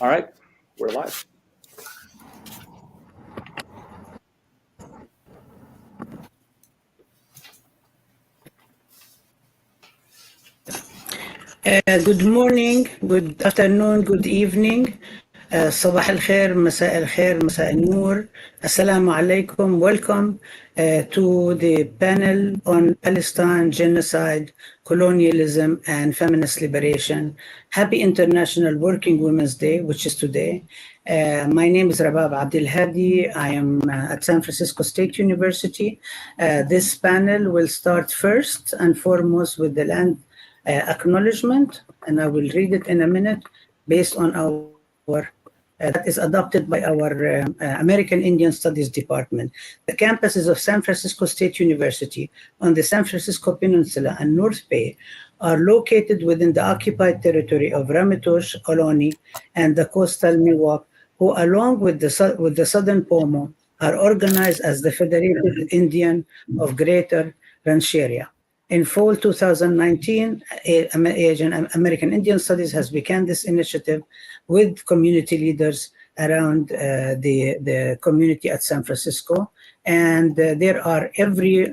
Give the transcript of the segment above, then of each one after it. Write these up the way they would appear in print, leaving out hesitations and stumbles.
All right, we're live. Good morning, good afternoon, good evening. صباح الخير, مساء الخير, مساء النور. Assalamu alaikum. Welcome to the panel on Palestine, genocide, colonialism, and feminist liberation. Happy International Working Women's Day, which is today. My name is Rabab Abdel Hadi. I am at San Francisco State University. This panel will start first and foremost with the land acknowledgement, and I will read it in a minute, based on our that is adopted by our American Indian Studies Department. The campuses of San Francisco State University on the San Francisco Peninsula and North Bay are located within the occupied territory of Ramaytush, Ohlone, and the coastal Miwok, who, along with the Southern Pomo, are organized as the Federated Indian of Greater Rancheria. In fall 2019, American Indian Studies has begun this initiative with community leaders around the community at San Francisco. And there are every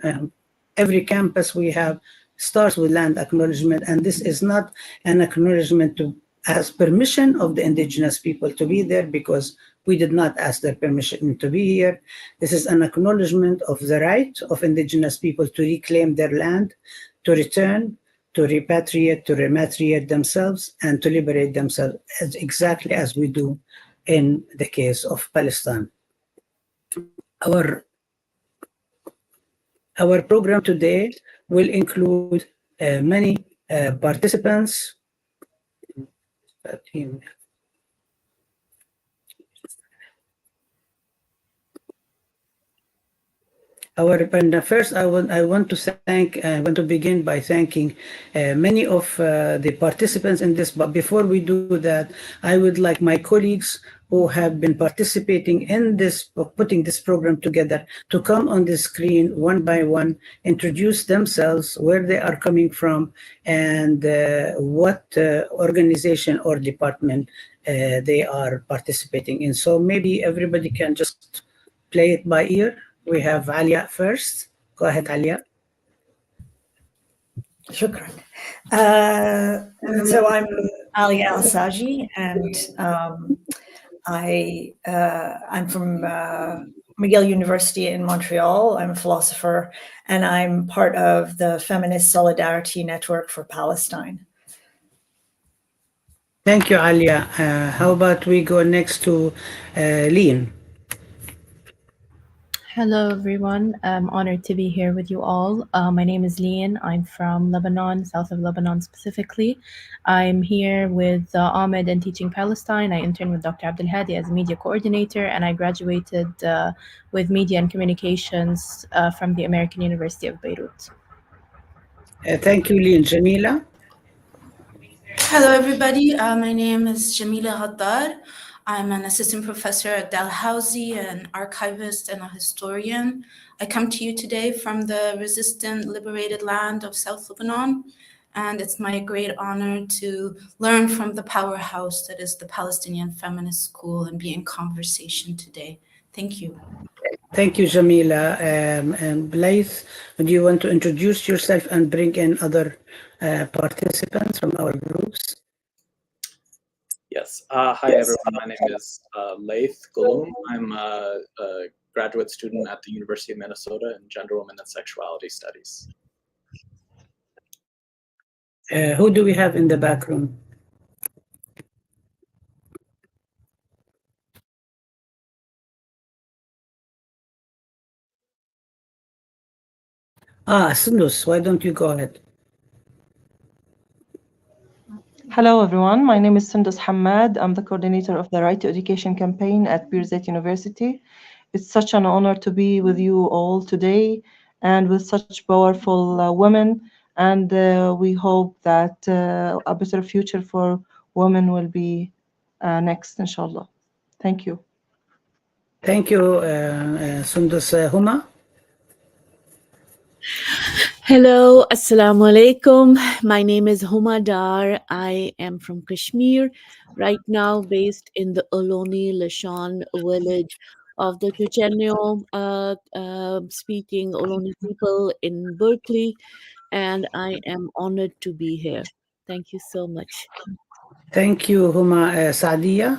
campus we have starts with land acknowledgement. And this is not an acknowledgement to as permission of the indigenous people to be there, because we did not ask their permission to be here. This is an acknowledgement of the right of indigenous people to reclaim their land, to return, to repatriate, to rematriate themselves, and to liberate themselves, exactly as we do in the case of Palestine. Our program today will include many participants. First, I want to begin by thanking many of the participants in this. But before we do that, I would like my colleagues who have been participating in this, putting this program together, to come on the screen one by one, introduce themselves, where they are coming from, and what organization or department they are participating in. So maybe everybody can just play it by ear. We have Alia first. Go ahead, Alia. Shukran. So I'm Alia Al-Saji, and I'm from McGill University in Montreal. I'm a philosopher, and I'm part of the Feminist Solidarity Network for Palestine. Thank you, Alia. How about we go next to Lean? Hello, everyone. I'm honored to be here with you all. My name is Lian. I'm from Lebanon, south of Lebanon specifically. I'm here with Ahmed and Teaching Palestine. I interned with Dr. Abdel Hadi as a media coordinator, and I graduated with media and communications from the American University of Beirut. Thank you, Lian. Jamila? Hello, everybody. My name is Jamila Haddad. I'm an assistant professor at Dalhousie, an archivist and a historian. I come to you today from the resistant, liberated land of South Lebanon, and it's my great honor to learn from the powerhouse that is the Palestinian Feminist School and be in conversation today. Thank you. Thank you, Jamila. Blythe, do you want to introduce yourself and bring in other participants from our groups? Yes. Hi, everyone. My name is Laith Gulum. I'm a graduate student at the University of Minnesota in Gender, Women, and Sexuality Studies. Who do we have in the back room? Sundus, why don't you go ahead? Hello, everyone. My name is Sundus Hamad. I'm the coordinator of the Right to Education campaign at Birzeit University. It's such an honor to be with you all today and with such powerful women. And we hope that a better future for women will be next, inshallah. Thank you. Thank you, Sundus. Huma? Hello, Assalamu alaikum. My name is Huma Dar. I am from Kashmir, right now based in the Oloni Lashan village of the Chochenyo speaking Oloni people in Berkeley, and I am honored to be here. Thank you so much. Thank you, Huma. Sadia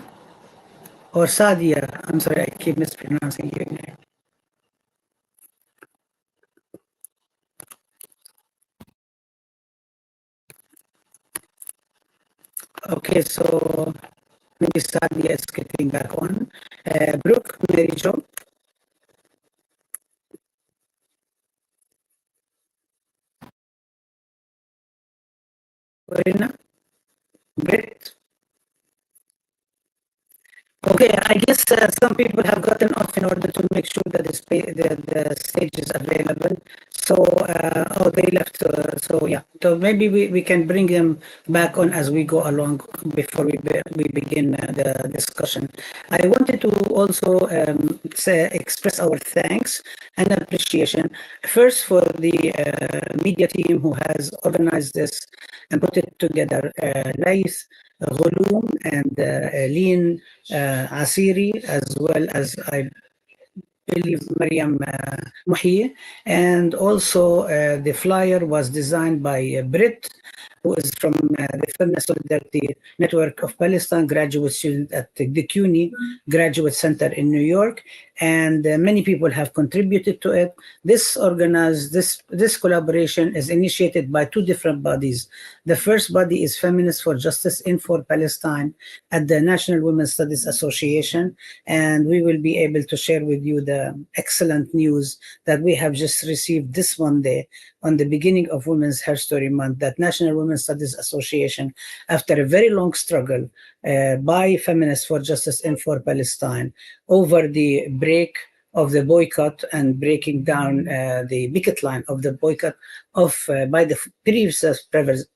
or Sadia? I'm sorry, I keep mispronouncing your name. Okay, so maybe Sadia is getting back on. Brooke, Mary Jo. Verena, Brett. Okay, I guess some people have gotten off in order to make sure that the stage is available. So, oh, they left. So, yeah. So maybe we can bring them back on as we go along before we begin the discussion. I wanted to also express our thanks and appreciation first for the media team who has organized this and put it together. Laith, Ghulum, and Lin Asiri, as well as I believe Mariam Muhi, and also the flyer was designed by Britt, who is from the Feminist Solidarity Network of Palestine, graduate student at the CUNY Graduate Center in New York, and many people have contributed to it. This collaboration is initiated by two different bodies. The first body is Feminist for Justice in for Palestine at the National Women's Studies Association, and we will be able to share with you the excellent news that we have just received this Monday on the beginning of Women's History Month, that National Women's Studies Association, after a very long struggle by Feminists for Justice in for Palestine over the break of the boycott and breaking down the picket line of the boycott of by the previous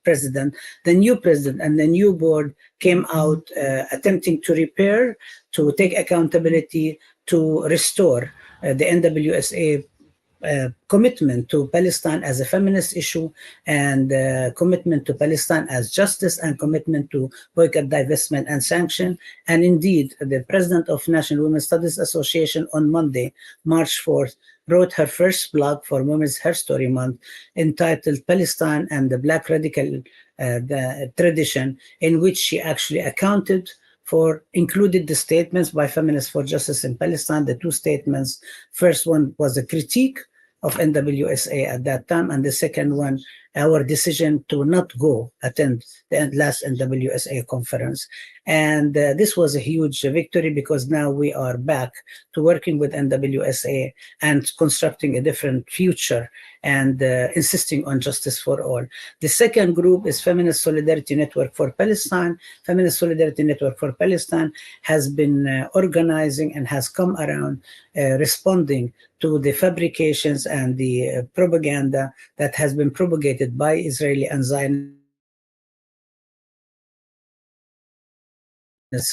president, the new president and the new board came out attempting to repair, to take accountability, to restore the NWSA commitment to Palestine as a feminist issue, and commitment to Palestine as justice, and commitment to boycott, divestment, and sanction. And indeed, the president of National Women's Studies Association on Monday, March 4th, wrote her first blog for Women's History Month entitled Palestine and the Black Radical the Tradition, in which she actually accounted for, included the statements by Feminists for Justice in Palestine, the two statements. First one was a critique of NWSA at that time, and the second one, our decision to not go attend the last NWSA conference. And this was a huge victory, because now we are back to working with NWSA and constructing a different future and insisting on justice for all. The second group is Feminist Solidarity Network for Palestine. Feminist Solidarity Network for Palestine has been organizing and has come around responding to the fabrications and the propaganda that has been propagated by Israeli and Zionist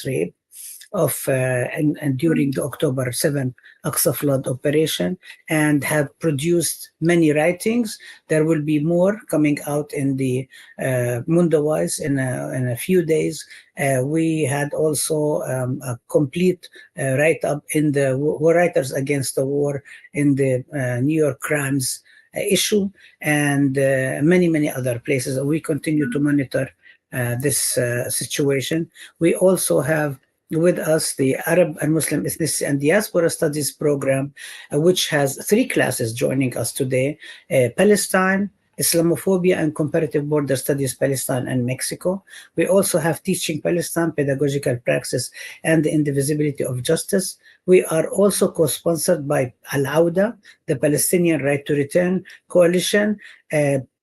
rape of and during the October 7 Aqsa flood operation, and have produced many writings. There will be more coming out in the Mundawise in a few days. We had also a complete write-up in the War Writers Against the War in the New York Crimes issue, and many other places. We continue to monitor this situation. We also have with us the Arab and Muslim Ethnicity and Diaspora Studies program, which has 3 classes joining us today: Palestine, Islamophobia and Comparative Border Studies, Palestine and Mexico. We also have Teaching Palestine, Pedagogical Praxis and the Indivisibility of Justice. We are also co-sponsored by Al-Auda, the Palestinian Right to Return Coalition,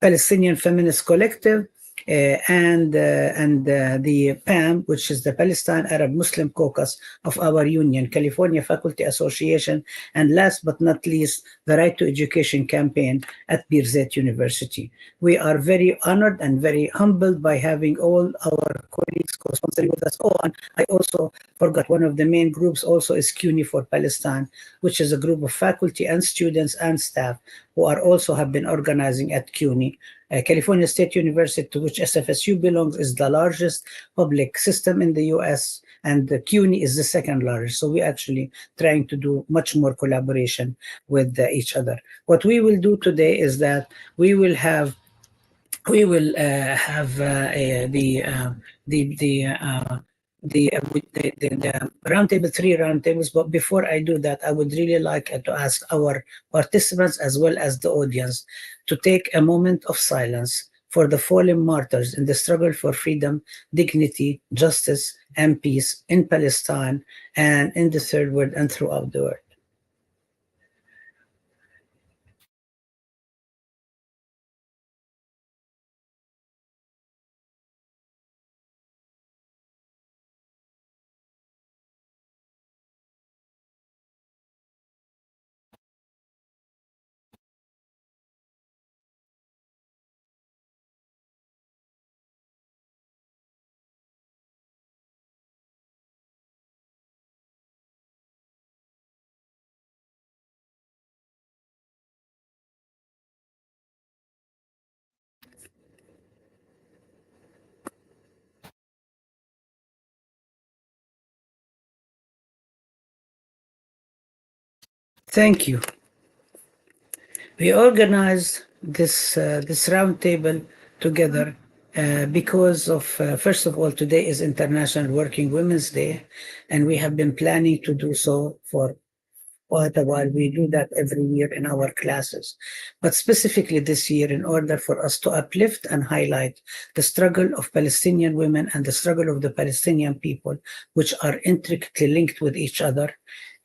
Palestinian Feminist Collective, and the PAM, which is the Palestine Arab Muslim Caucus of our union, California Faculty Association, and last but not least, the Right to Education campaign at Birzeit University. We are very honored and very humbled by having all our colleagues co-sponsoring with us. Oh, and I also forgot one of the main groups also is CUNY for Palestine, which is a group of faculty and students and staff who are also have been organizing at CUNY. California State University, to which SFSU belongs, is the largest public system in the US, and the CUNY is the second largest. So we're actually trying to do much more collaboration with each other. What we will do today is that we will have the roundtable, 3 roundtables. But before I do that, I would really like to ask our participants as well as the audience to take a moment of silence for the fallen martyrs in the struggle for freedom, dignity, justice, and peace in Palestine and in the Third World and throughout the world. Thank you. We organized this roundtable together because of, first of all, today is International Working Women's Day, and we have been planning to do so for quite a while. We do that every year in our classes. But specifically this year, in order for us to uplift and highlight the struggle of Palestinian women and the struggle of the Palestinian people, which are intricately linked with each other,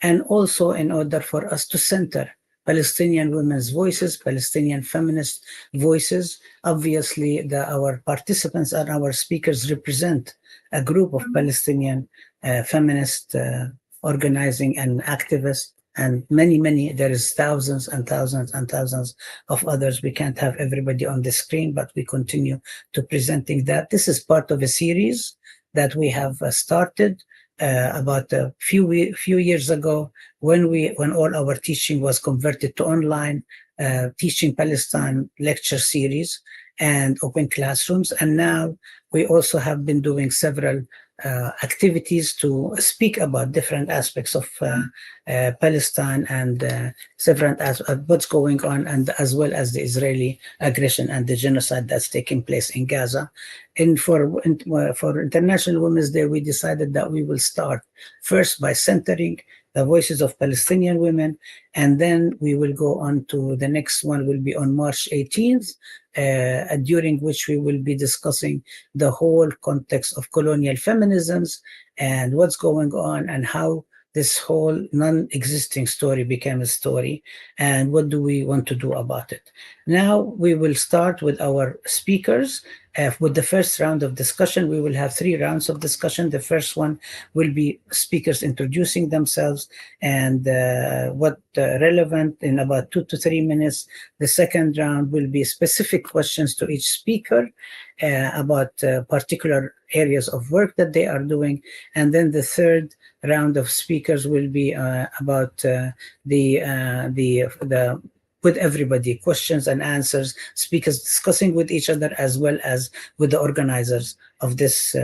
and also in order for us to center Palestinian women's voices, Palestinian feminist voices. Obviously, our participants and our speakers represent a group of Palestinian feminist organizing and activists, and many, there is thousands and thousands and thousands of others. We can't have everybody on the screen, but we continue to presenting that. This is part of a series that we have started about a few years ago when all our teaching was converted to online, Teaching Palestine lecture series and open classrooms. And now we also have been doing several activities to speak about different aspects of Palestine and several what's going on, and as well as the Israeli aggression and the genocide that's taking place in Gaza. And for International Women's Day, we decided that we will start first by centering the voices of Palestinian women, and then we will go on to the next one will be on March 18th, during which we will be discussing the whole context of colonial feminisms and what's going on and how this whole non-existing story became a story, and what do we want to do about it. Now we will start with our speakers. With the first round of discussion, we will have 3 rounds of discussion. The first one will be speakers introducing themselves and what relevant in about 2 to 3 minutes. The second round will be specific questions to each speaker about particular areas of work that they are doing. And then the third round of speakers will be about with everybody, questions and answers, speakers discussing with each other as well as with the organizers of this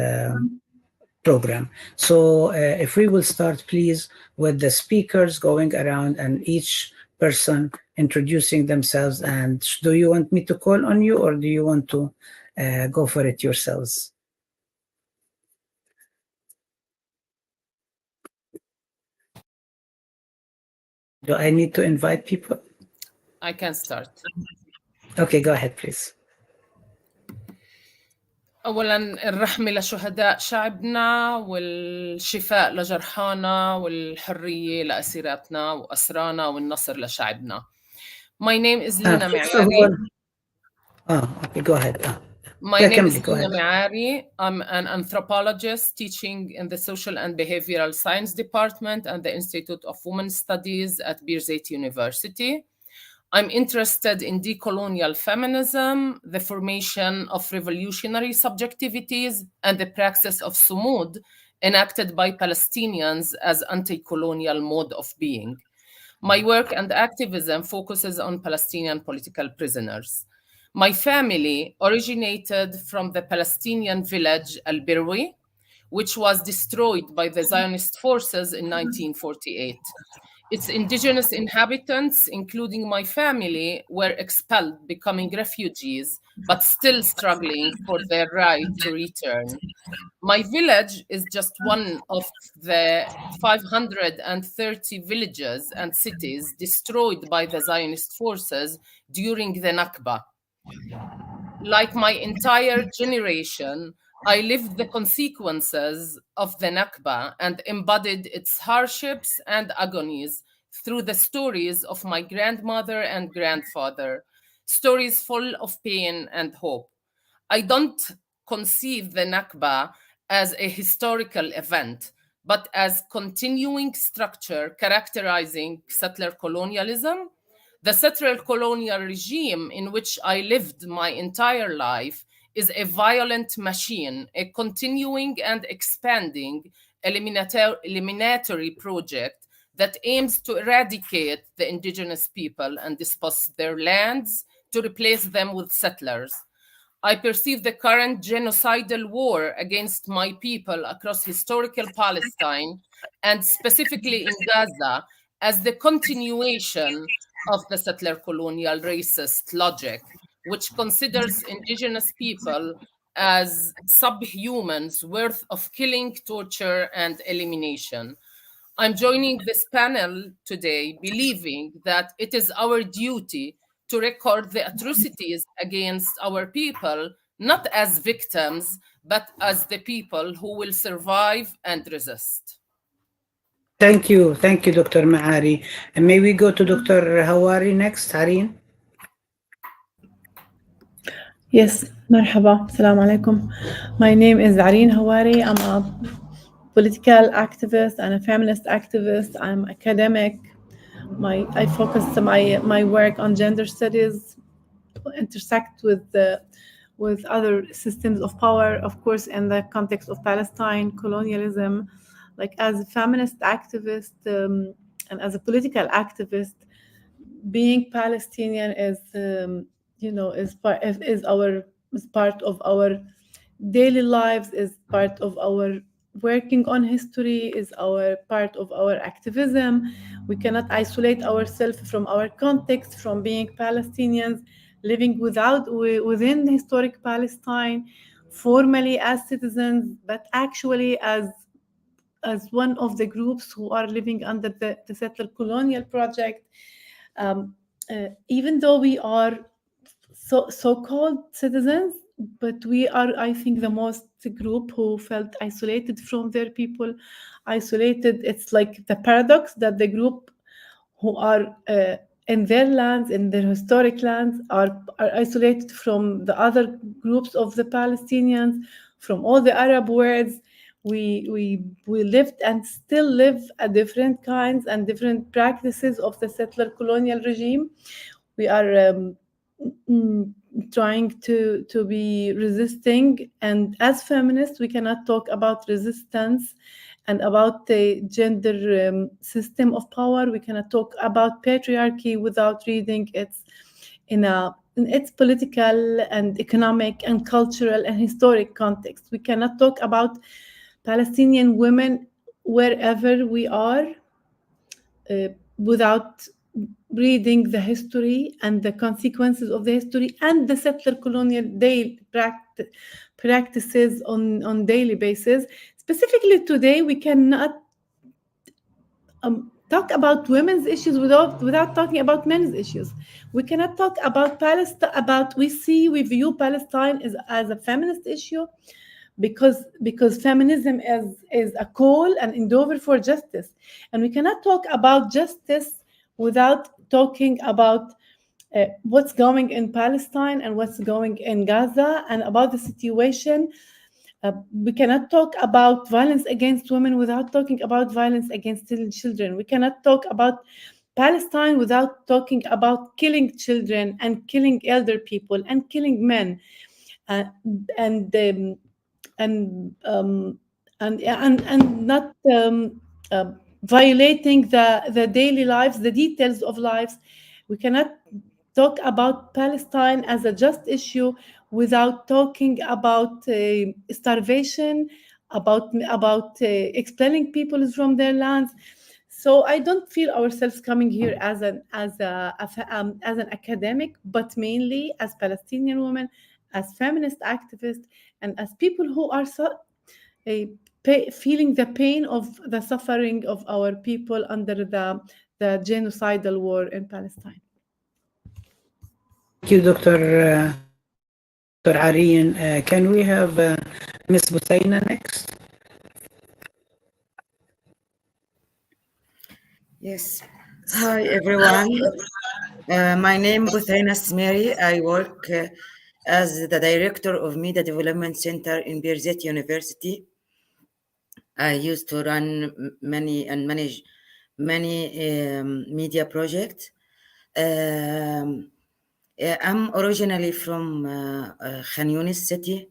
program. So if we will start, please, with the speakers going around and each person introducing themselves. And do you want me to call on you, or do you want to go for it yourselves? Do I need to invite people? I can start. Okay, go ahead, please. أولاً الرحمة لشهداء شعبنا والشفاء لجرحانا والحرية لأسيراتنا وأسرانا والنصر لشعبنا. My name is Lina Me'ari. Okay, go ahead. My name is Go Dina ahead. Meari. I'm an anthropologist teaching in the Social and Behavioral Science Department and the Institute of Women's Studies at Birzeit University. I'm interested in decolonial feminism, the formation of revolutionary subjectivities, and the praxis of Sumud enacted by Palestinians as anti-colonial mode of being. My work and activism focuses on Palestinian political prisoners. My family originated from the Palestinian village Al-Birwi, which was destroyed by the Zionist forces in 1948. Its indigenous inhabitants, including my family, were expelled, becoming refugees, but still struggling for their right to return. My village is just one of the 530 villages and cities destroyed by the Zionist forces during the Nakba. Like my entire generation, I lived the consequences of the Nakba and embodied its hardships and agonies through the stories of my grandmother and grandfather, stories full of pain and hope. I don't conceive the Nakba as a historical event, but as continuing structure characterizing settler colonialism. The settler colonial regime in which I lived my entire life is a violent machine, a continuing and expanding eliminatory project that aims to eradicate the indigenous people and dispossess their lands to replace them with settlers. I perceive the current genocidal war against my people across historical Palestine, and specifically in Gaza, as the continuation of the settler colonial racist logic, which considers indigenous people as subhumans worth of killing, torture, and elimination. I'm joining this panel today believing that it is our duty to record the atrocities against our people, not as victims, but as the people who will survive and resist. Thank you, Dr. Meari. And may we go to Dr. Hawari next, Hareen? Yes, مرحبا, السلام عليكم. My name is Areen Hawari. I'm a political activist and a feminist activist. I'm academic. I focus my work on gender studies, intersect with other systems of power, of course, in the context of Palestine, colonialism. Like as a feminist activist and as a political activist, being Palestinian is part of our daily lives, is part of our working on history, is our part of our activism. We cannot isolate ourselves from our context, from being Palestinians, living within historic Palestine, formally as citizens, but actually as one of the groups who are living under the settler colonial project. Even though we are so-called citizens, but we are, I think, the most group who felt isolated from their people, isolated. It's like the paradox that the group who are in their lands, in their historic lands, are isolated from the other groups of the Palestinians, from all the Arab worlds. We lived and still live a different kinds and different practices of the settler colonial regime. We are trying to be resisting, and as feminists, we cannot talk about resistance and about the gender system of power. We cannot talk about patriarchy without reading in its political and economic and cultural and historic context. We cannot talk about Palestinian women wherever we are without reading the history and the consequences of the history and the settler colonial practices on daily basis. Specifically today, we cannot talk about women's issues without talking about men's issues. We cannot talk about Palestine, we view Palestine as a feminist issue, because feminism is a call and endeavor for justice, and we cannot talk about justice without talking about what's going in Palestine and what's going in Gaza and about the situation. We cannot talk about violence against women without talking about violence against children. We cannot talk about Palestine without talking about killing children and killing elder people and killing men, and not violating the daily lives, the details of lives. We cannot talk about Palestine as a just issue without talking about starvation, about expelling people from their lands. So I don't feel ourselves coming here as an academic, but mainly as Palestinian women, as feminist activists, and as people who are feeling the pain of the suffering of our people under the genocidal war in Palestine. Thank you, Dr. Arian. Can we have Ms. Busaina next? Yes. Hi, everyone. My name is Buthayna Smeri. I work as the director of Mada Development Center in Birzeit University. I used to run many and manage many media projects. I'm originally from Khan Yunis city.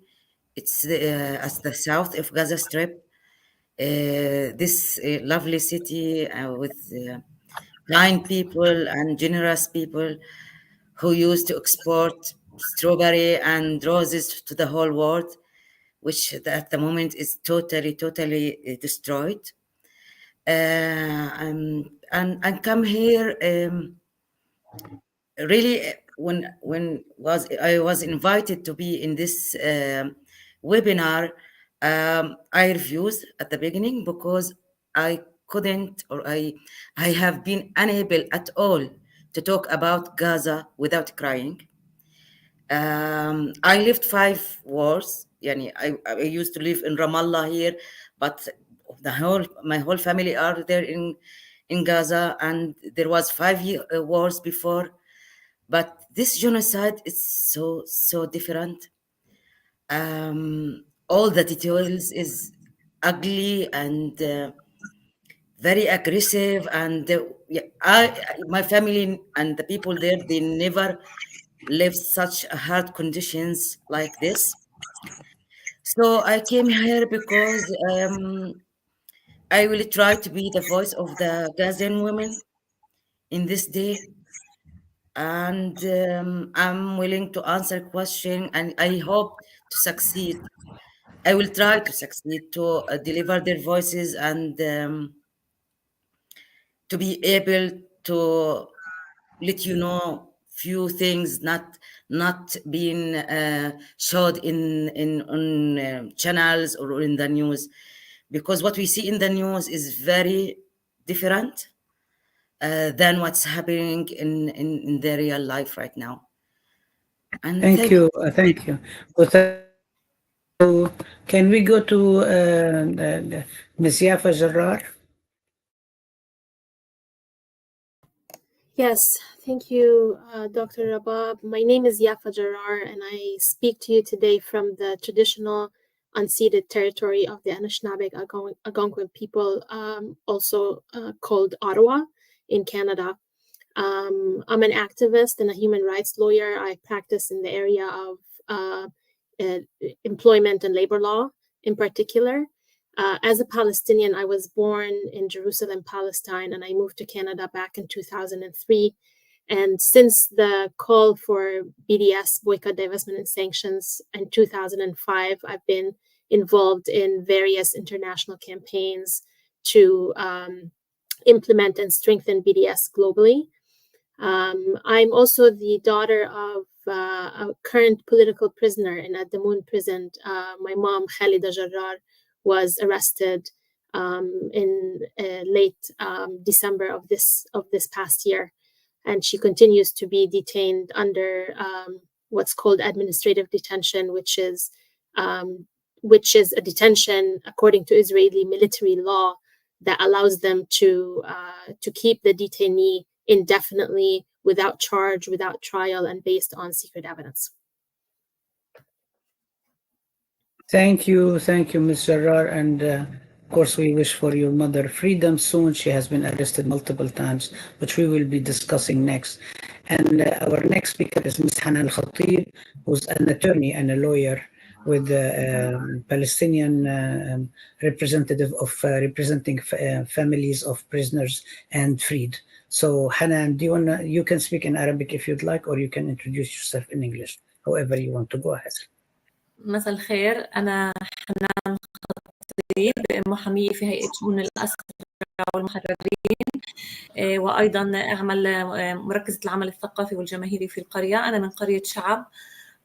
It's at the south of Gaza Strip. This lovely city with kind people and generous people who used to export strawberry and roses to the whole world, which at the moment is totally destroyed. And come here really when I was invited to be in this webinar. I refused at the beginning because I couldn't, or I have been unable at all to talk about Gaza without crying. I lived 5 wars. I used to live in Ramallah here, but my whole family are there in Gaza, and there was 5 wars before. But this genocide is so different. All the details is ugly and very aggressive, and my family and the people there, they never lived such hard conditions like this. So I came here because I will try to be the voice of the Gazan women in this day, and I'm willing to answer questions, and I hope to succeed. I will try to succeed to deliver their voices and to be able to let you know few things not being showed in on channels or in the news, because what we see in the news is very different than what's happening in the real life right now. And thank you. Thank you. So can we go to Ms. Yafa Jarrar? Yes, thank you, Dr. Rabab. My name is Yafa Jarrar, and I speak to you today from the traditional unceded territory of the Anishinaabe Algonquin people, also called Ottawa in Canada. I'm an activist and a human rights lawyer. I practice in the area of employment and labor law in particular. As a Palestinian, I was born in Jerusalem, Palestine, and I moved to Canada back in 2003. And since the call for BDS, boycott, divestment, and sanctions in 2005, I've been involved in various international campaigns to implement and strengthen BDS globally. I'm also the daughter of a current political prisoner in Damoun prison. My mom, Khalida Jarrar, was arrested in late December of this past year, and she continues to be detained under what's called administrative detention, which is a detention according to Israeli military law that allows them to keep the detainee indefinitely without charge, without trial, and based on secret evidence. Thank you, Ms. Jarrar, and of course we wish for your mother freedom soon. She has been arrested multiple times, which we will be discussing next. And our next speaker is Ms. Hanan Al-Khatib, who's an attorney and a lawyer with the Palestinian representative of representing families of prisoners and freed. So Hanan, you can speak in Arabic if you'd like, or you can introduce yourself in English, however you want to. Go ahead. مساء الخير، أنا حنان خطيب، محامية في هيئة شؤون الأسرى والمحررين، وأيضا أعمل مركزة العمل الثقافي والجماهيري في القرية. أنا من قرية شعب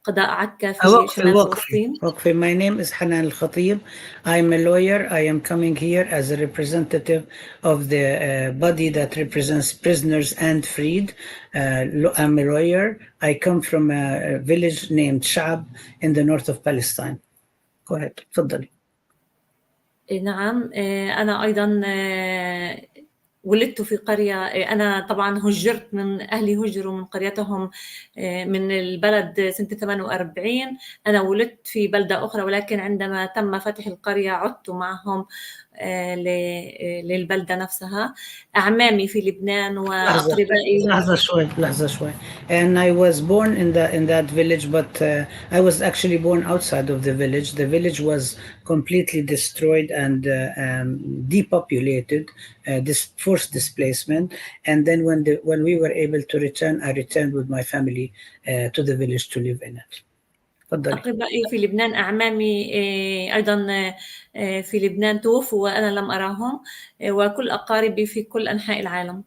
قضاء عكا في شمال فلسطين. My name is Hanan Al-Khatib. I'm a lawyer. I am coming here as a representative of the body that represents prisoners and freed. I'm a lawyer. I come from a village named Sha'ab in the north of Palestine. Go ahead. تفضلي. نعم، أنا أيضا ولدت في قرية. أنا طبعا هجرت من أهلي، هجروا من قريتهم من البلد سنة 48. أنا ولدت في بلدة أخرى، ولكن عندما تم فتح القرية عدت معهم للبلدة نفسها. أعمامي في لبنان وأقربائي. لحظة شوي. And I was born in that village, but I was actually born outside of the village. The village was completely destroyed and depopulated, this forced displacement. And then when we were able to return, I returned with my family to the village to live in it. أقربائي في لبنان، أعمامي أيضا في لبنان توفوا وأنا لم أراهم، وكل أقاربي في كل أنحاء العالم.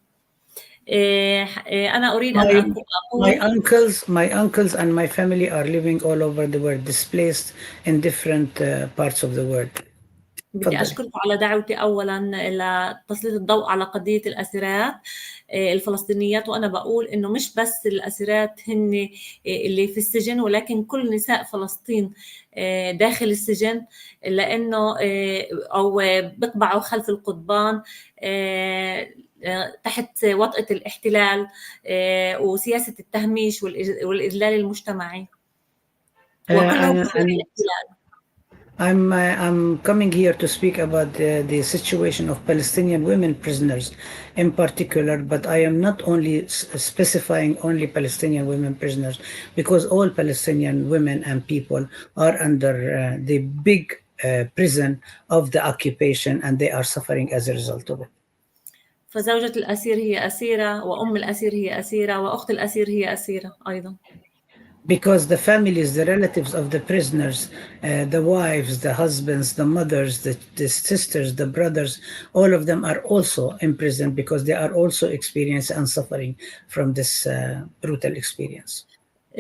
أنا أريد أن أقول my uncles and my family are living all over the world, displaced in different parts of the world. بدي أشكركم على دعوتي أولا لتسليط الضوء على قضية الأسيرات الفلسطينيات. وأنا بقول إنه مش بس الأسيرات هن اللي في السجن، ولكن كل نساء فلسطين داخل السجن، لأنه أو بيقبعوا خلف القضبان تحت وطأة الاحتلال وسياسة التهميش والإذلال المجتمعي، وكلهم الاحتلال. I'm coming here to speak about the situation of Palestinian women prisoners in particular, but I am not only specifying only Palestinian women prisoners, because all Palestinian women and people are under the big prison of the occupation, and they are suffering as a result of it. فزوجة الأسير هي أسيرة، وأم الأسير هي أسيرة، وأخت الأسير هي أسيرة أيضا. Because the families, the relatives of the prisoners, the wives, the husbands, the mothers, the sisters, the brothers, all of them are also in prison because they are also experiencing and suffering from this brutal experience.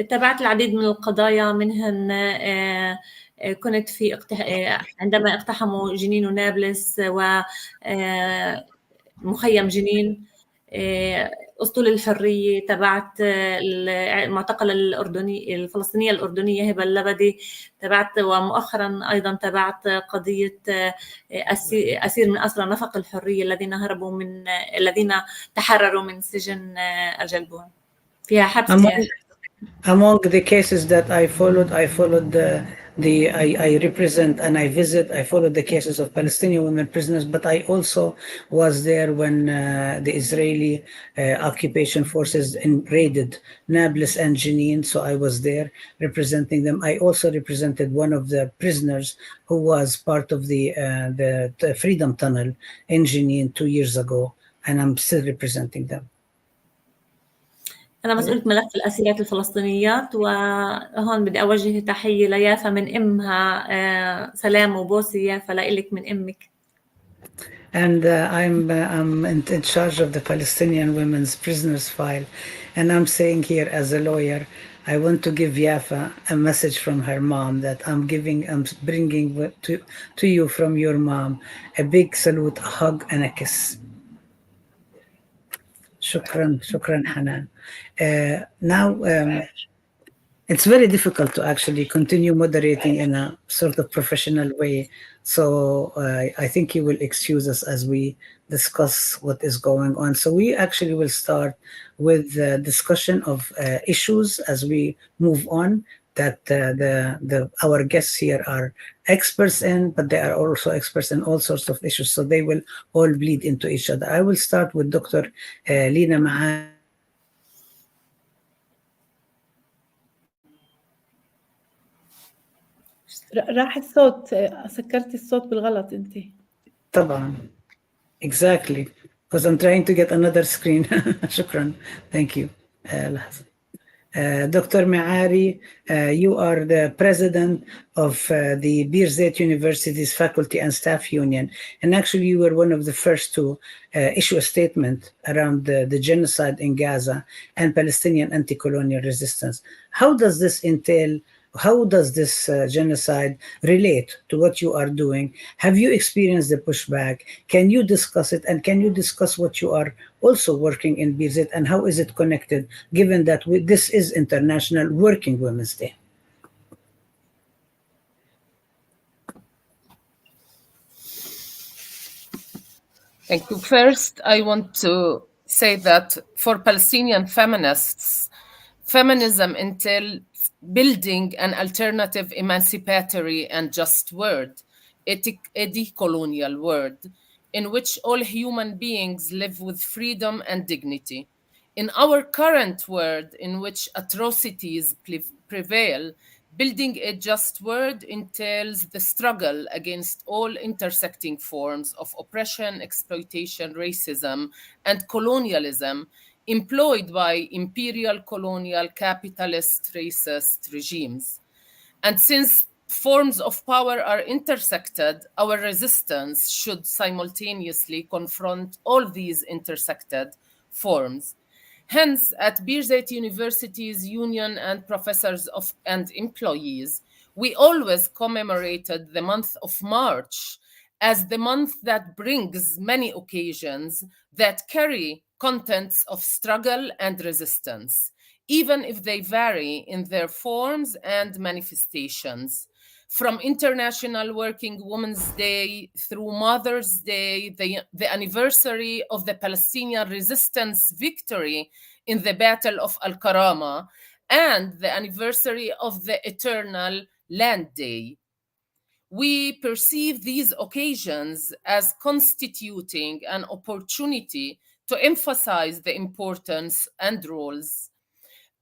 تابعت العديد من القضايا، منهن كنت في عندما اقتحموا جنين ونابلس ومخيم جنين، أسطول الحرية، تبعت المعتقلة الفلسطينية الأردنية هبة اللبدي، تبعت، ومؤخرا أيضا تبعت قضية أسير من أسرى نفق الحرية الذين تحرروا من سجن الجلبون، فيها حبس. Among the cases that I followed I represent and I visit. I followed the cases of Palestinian women prisoners, but I also was there when the Israeli occupation forces raided Nablus and Jenin. So I was there representing them. I also represented one of the prisoners who was part of the Freedom Tunnel in Jenin 2 years ago, and I'm still representing them. أنا مسؤولة ملف الأسيرات الفلسطينيات، وهون بدي أوجه تحية ليافا من أمها. سلام وبوسي يافا لإلك من أمك. And I'm in charge of the Palestinian women's prisoners file, and I'm saying here as a lawyer, I want to give Yafa a message from her mom that I'm bringing to you from your mom a big salute, a hug, and a kiss. Shukran, Hanan. Now, it's very difficult to actually continue moderating in a sort of professional way. So I think you will excuse us as we discuss what is going on. So we actually will start with the discussion of issues as we move on that our guests here are experts in, but they are also experts in all sorts of issues. So they will all bleed into each other. I will start with Dr. Lina Maari. راح الصوت، سكرتي الصوت بالغلط انت. طبعا. Exactly. Because I'm trying to get another screen. شكرا. Thank you. لحظة. Dr. Maari, you are the president of the Birzeit University's Faculty and Staff Union. And actually, you were one of the first to issue a statement around the genocide in Gaza and Palestinian anti-colonial resistance. How does this entail? How does this genocide relate to what you are doing? Have you experienced the pushback? Can you discuss it? And can you discuss what you are also working in Birzeit and how is it connected, given that this is International Working Women's Day? Thank you. First, I want to say that for Palestinian feminists, feminism entails building an alternative, emancipatory, and just world, a decolonial world, in which all human beings live with freedom and dignity. In our current world, in which atrocities prevail, building a just world entails the struggle against all intersecting forms of oppression, exploitation, racism, and colonialism employed by imperial, colonial, capitalist, racist regimes. And since forms of power are intersected, our resistance should simultaneously confront all these intersected forms. Hence, at Birzeit University's Union and Professors and Employees, we always commemorated the month of March as the month that brings many occasions that carry contents of struggle and resistance, even if they vary in their forms and manifestations. From International Working Women's Day through Mother's Day, the anniversary of the Palestinian resistance victory in the Battle of al-Carmel, and the anniversary of the Eternal Land Day. We perceive these occasions as constituting an opportunity to emphasize the importance and roles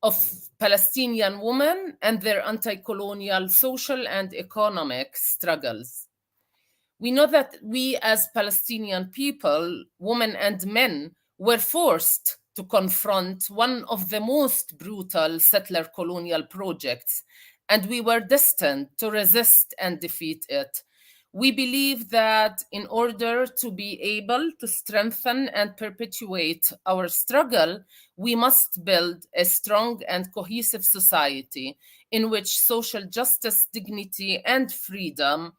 of Palestinian women and their anti-colonial social and economic struggles. We know that we as Palestinian people, women and men, were forced to confront one of the most brutal settler colonial projects, and we were destined to resist and defeat it. We believe that in order to be able to strengthen and perpetuate our struggle, we must build a strong and cohesive society in which social justice, dignity, and freedom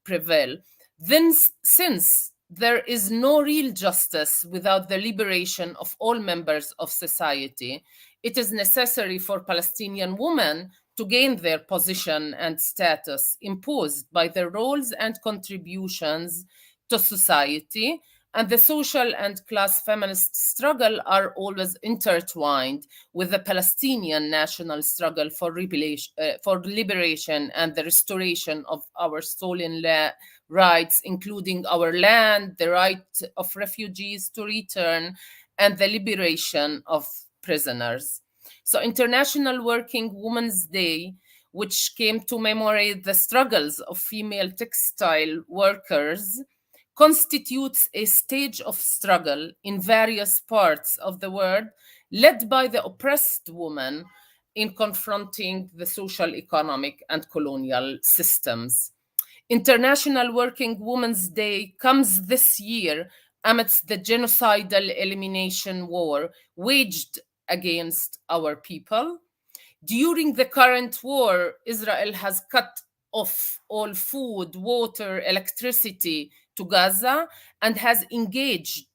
prevail. Then, since there is no real justice without the liberation of all members of society, it is necessary for Palestinian women to gain their position and status imposed by their roles and contributions to society. And the social and class feminist struggle are always intertwined with the Palestinian national struggle for liberation and the restoration of our stolen rights, including our land, the right of refugees to return, and the liberation of prisoners. So International Working Women's Day, which came to commemorate the struggles of female textile workers, constitutes a stage of struggle in various parts of the world, led by the oppressed woman in confronting the social, economic, and colonial systems. International Working Women's Day comes this year amidst the genocidal elimination war waged against our people. During the current war, Israel has cut off all food, water, electricity to Gaza and has engaged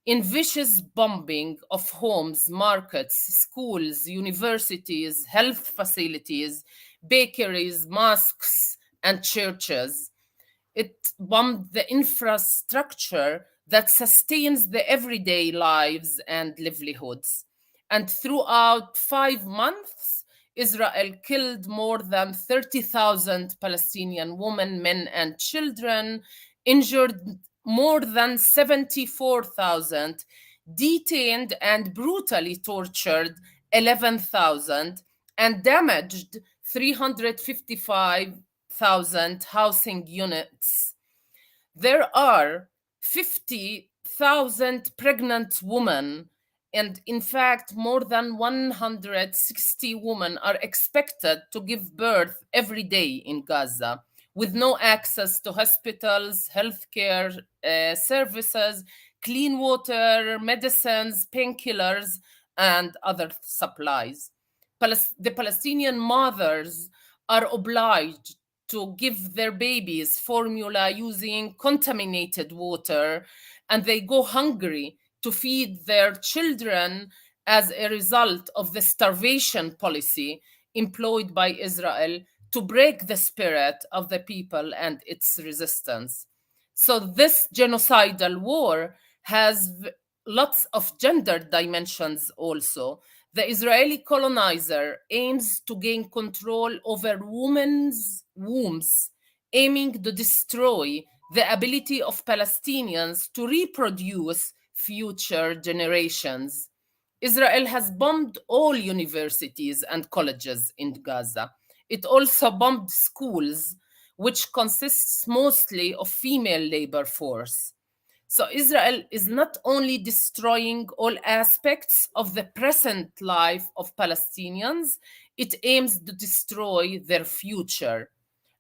in vicious bombing of homes, markets, schools, universities, health facilities, bakeries, mosques, and churches. It bombed the infrastructure that sustains the everyday lives and livelihoods. And throughout 5 months, Israel killed more than 30,000 Palestinian women, men, and children, injured more than 74,000, detained and brutally tortured 11,000, and damaged 355,000 housing units. There are 50,000 pregnant women, and in fact, more than 160 women are expected to give birth every day in Gaza, with no access to hospitals, healthcare services, clean water, medicines, painkillers, and other supplies. The Palestinian mothers are obliged to give their babies formula using contaminated water, and they go hungry to feed their children as a result of the starvation policy employed by Israel to break the spirit of the people and its resistance. So this genocidal war has lots of gender dimensions also. The Israeli colonizer aims to gain control over women's wombs, aiming to destroy the ability of Palestinians to reproduce future generations. Israel has bombed all universities and colleges in Gaza. It also bombed schools, which consists mostly of female labor force. So Israel is not only destroying all aspects of the present life of Palestinians, it aims to destroy their future.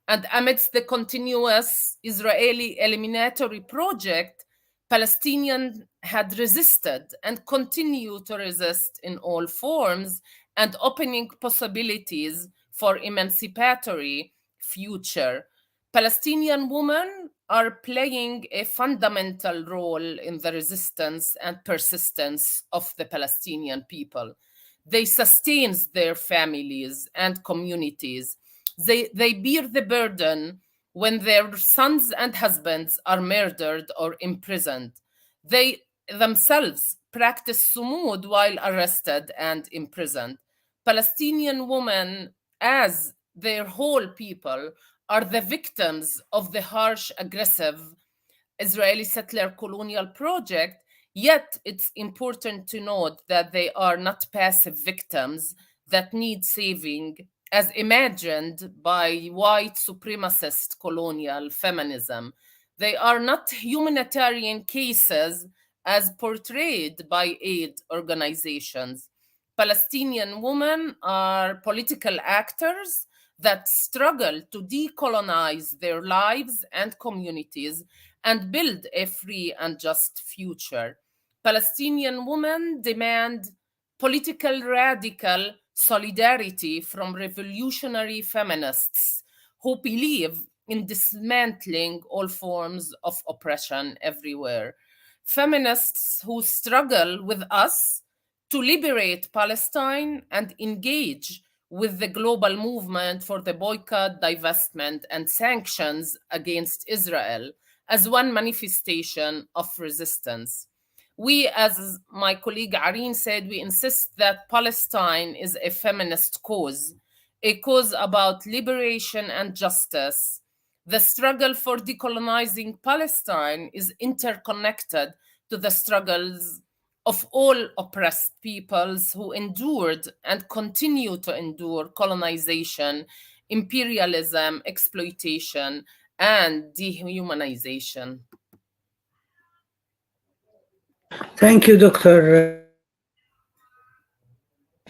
And amidst the continuous Israeli eliminatory project, Palestinians had resisted and continue to resist in all forms, and opening possibilities for emancipatory future. Palestinian women are playing a fundamental role in the resistance and persistence of the Palestinian people. They sustain their families and communities. They bear the burden when their sons and husbands are murdered or imprisoned. They themselves practice Sumud while arrested and imprisoned. Palestinian women, as their whole people, are the victims of the harsh, aggressive Israeli settler colonial project, yet it's important to note that they are not passive victims that need saving as imagined by white supremacist colonial feminism. They are not humanitarian cases as portrayed by aid organizations. Palestinian women are political actors that struggle to decolonize their lives and communities and build a free and just future. Palestinian women demand political radical solidarity from revolutionary feminists who believe in dismantling all forms of oppression everywhere. Feminists who struggle with us to liberate Palestine and engage with the global movement for the boycott, divestment, and sanctions against Israel as one manifestation of resistance. We, as my colleague Areen said, we insist that Palestine is a feminist cause, a cause about liberation and justice. The struggle for decolonizing Palestine is interconnected to the struggles of all oppressed peoples who endured and continue to endure colonization, imperialism, exploitation, and dehumanization. Thank you, Dr.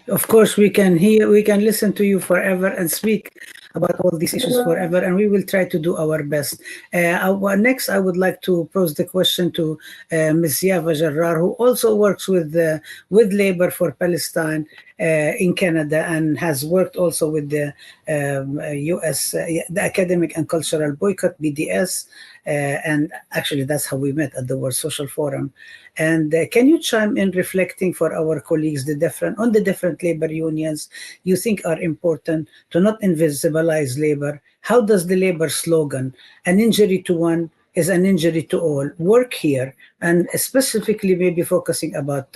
Of course, we can listen to you forever and speak about all these issues forever, and we will try to do our best. Next, I would like to pose the question to Ms. Yava Jarrar, who also works with Labor for Palestine. in Canada and has worked also with the US, the Academic and Cultural Boycott, BDS, and actually that's how we met at the World Social Forum. And can you chime in reflecting for our colleagues on the different labor unions you think are important to not invisibilize labor? How does the labor slogan, an injury to one is an injury to all, work here, and specifically maybe focusing about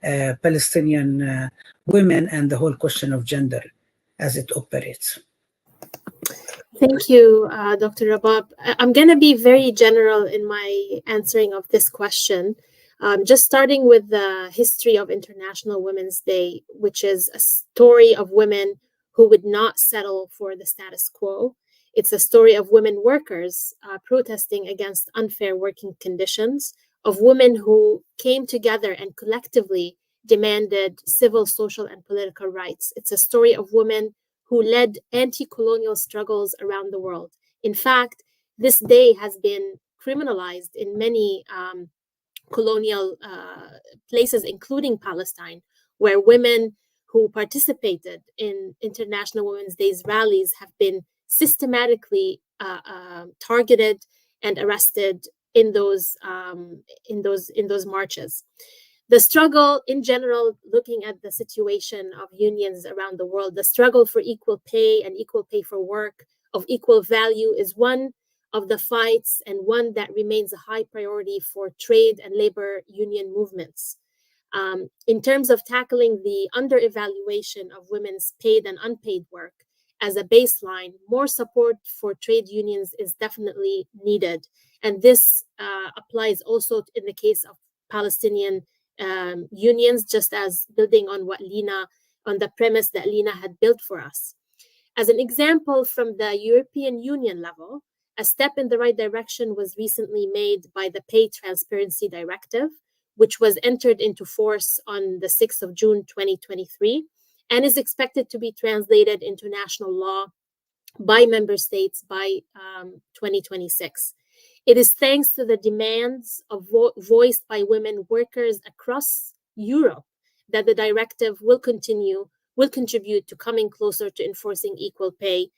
Palestinian women and the whole question of gender as it operates? Thank you, Dr. Rabab. I'm going to be very general in my answering of this question. Just starting with the history of International Women's Day, which is a story of women who would not settle for the status quo. It's a story of women workers protesting against unfair working conditions, of women who came together and collectively demanded civil, social, and political rights. It's a story of women who led anti-colonial struggles around the world. In fact, this day has been criminalized in many colonial places, including Palestine, where women who participated in International Women's Day's rallies have been systematically targeted and arrested in those marches. The struggle in general, looking at the situation of unions around the world, the struggle for equal pay and equal pay for work of equal value is one of the fights and one that remains a high priority for trade and labor union movements. In terms of tackling the under-evaluation of women's paid and unpaid work as a baseline, more support for trade unions is definitely needed. And this applies also in the case of Palestinian unions, just as building on the premise that Lina had built for us. As an example, from the European Union level, a step in the right direction was recently made by the Pay Transparency Directive, which was entered into force on the 6th of June 2023, and is expected to be translated into national law by member states by 2026. It is thanks to the demands voiced by women workers across Europe that the directive will contribute to coming closer to enforcing equal pay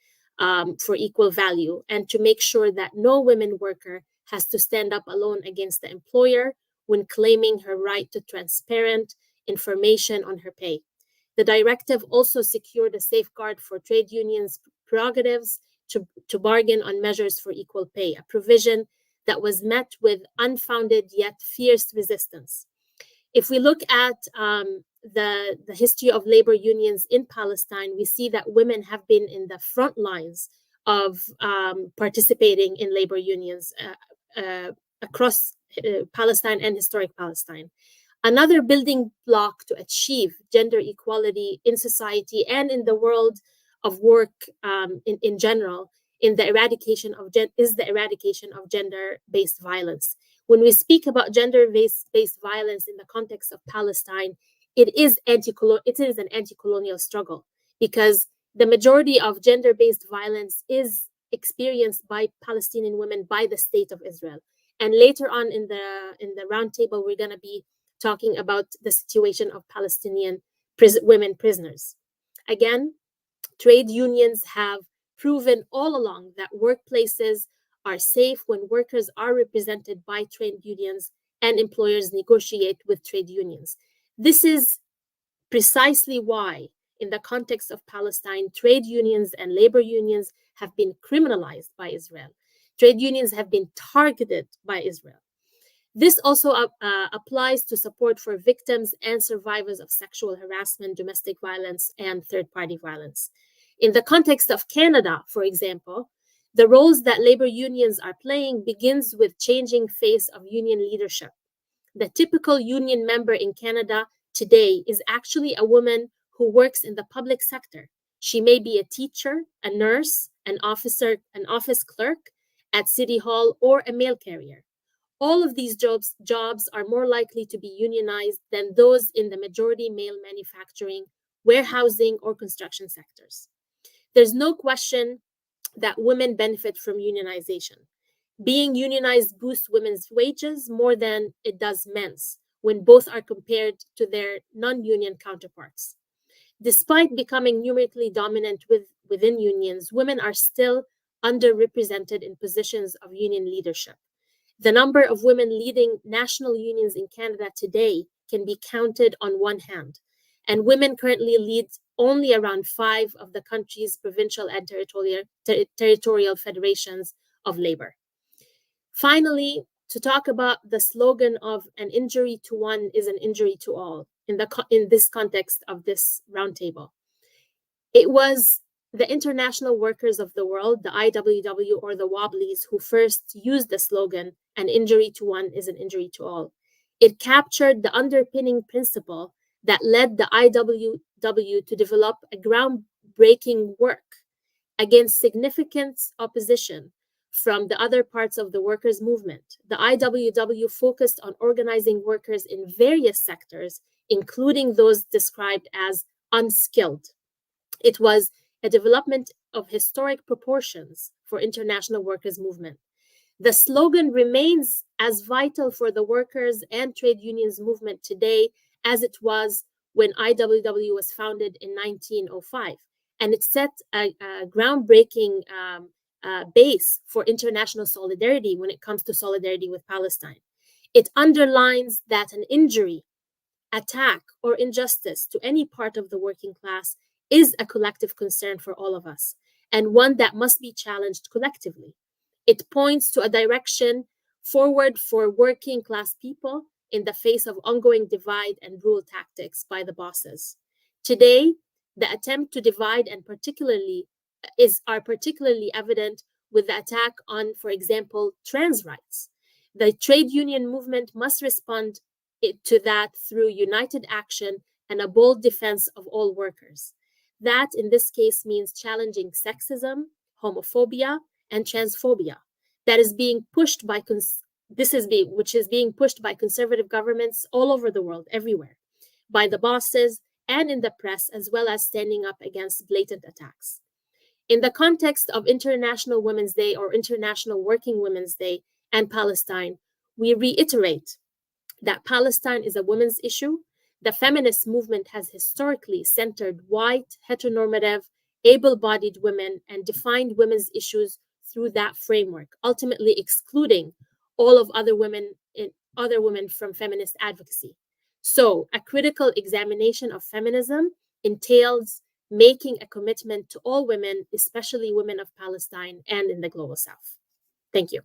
for equal value, and to make sure that no women worker has to stand up alone against the employer when claiming her right to transparent information on her pay. The directive also secured a safeguard for trade unions' prerogatives to bargain on measures for equal pay, a provision that was met with unfounded yet fierce resistance. If we look at the history of labor unions in Palestine, we see that women have been in the front lines of participating in labor unions across Palestine and historic Palestine. Another building block to achieve gender equality in society and in the world of work in general is the eradication of gender-based violence. When we speak about gender-based violence in the context of Palestine, it is an anti-colonial struggle, because the majority of gender-based violence is experienced by Palestinian women by the state of Israel. And later on in the roundtable, we're going to be talking about the situation of Palestinian women prisoners. Again, trade unions have proven all along that workplaces are safe when workers are represented by trade unions and employers negotiate with trade unions. This is precisely why, in the context of Palestine, trade unions and labor unions have been criminalized by Israel. Trade unions have been targeted by Israel. This also applies to support for victims and survivors of sexual harassment, domestic violence, and third-party violence. In the context of Canada, for example, the roles that labor unions are playing begins with changing face of union leadership. The typical union member in Canada today is actually a woman who works in the public sector. She may be a teacher, a nurse, an officer, an office clerk at City Hall, or a mail carrier. All of these jobs are more likely to be unionized than those in the majority male manufacturing, warehousing, or construction sectors. There's no question that women benefit from unionization. Being unionized boosts women's wages more than it does men's when both are compared to their non-union counterparts. Despite becoming numerically dominant within unions, women are still underrepresented in positions of union leadership. The number of women leading national unions in Canada today can be counted on one hand, and women currently lead only around 5 of the country's provincial and territorial federations of labor. Finally, to talk about the slogan of "an injury to one is an injury to all" in this context of this roundtable. It was the international workers of the world, the IWW or the Wobblies, who first used the slogan, "an injury to one is an injury to all." It captured the underpinning principle that led the IWW to develop a groundbreaking work against significant opposition from the other parts of the workers' movement. The IWW focused on organizing workers in various sectors, including those described as unskilled. It was a development of historic proportions for international workers' movement. The slogan remains as vital for the workers and trade unions movement today as it was when IWW was founded in 1905. And it set a groundbreaking base for international solidarity when it comes to solidarity with Palestine. It underlines that an injury, attack, or injustice to any part of the working class is a collective concern for all of us, and one that must be challenged collectively. It points to a direction forward for working class people in the face of ongoing divide and rule tactics by the bosses. Today, the attempt to divide are particularly evident with the attack on, for example, trans rights. The trade union movement must respond to that through united action and a bold defense of all workers. That, in this case, means challenging sexism, homophobia, and transphobia that is being pushed by which is being pushed by conservative governments all over the world, everywhere, by the bosses and in the press, as well as standing up against blatant attacks. In the context of International Women's Day or International Working Women's Day and Palestine, we reiterate that Palestine is a women's issue. The feminist movement has historically centered white, heteronormative, able-bodied women and defined women's issues through that framework, ultimately excluding all of other women from feminist advocacy. So, a critical examination of feminism entails making a commitment to all women, especially women of Palestine and in the global south. Thank you.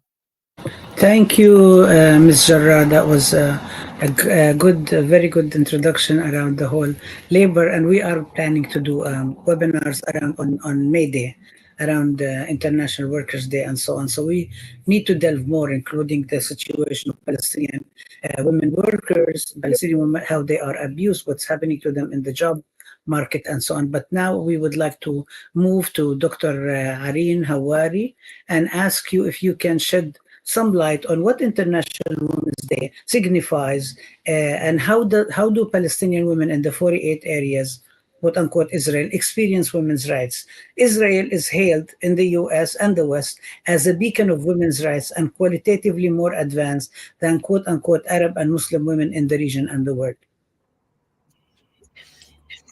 Thank you, Ms. Jarrah. That was a very good introduction around the whole labor, and we are planning to do webinars around on May Day, around International Workers' Day, and so on. So we need to delve more, including the situation of Palestinian women workers, Palestinian women, how they are abused, what's happening to them in the job market, and so on. But now we would like to move to Dr. Areen Hawari and ask you if you can shed some light on what International Women's Day signifies and how do Palestinian women in the 48 areas, quote unquote, Israel, experience women's rights. Israel is hailed in the US and the West as a beacon of women's rights and qualitatively more advanced than, quote unquote, Arab and Muslim women in the region and the world.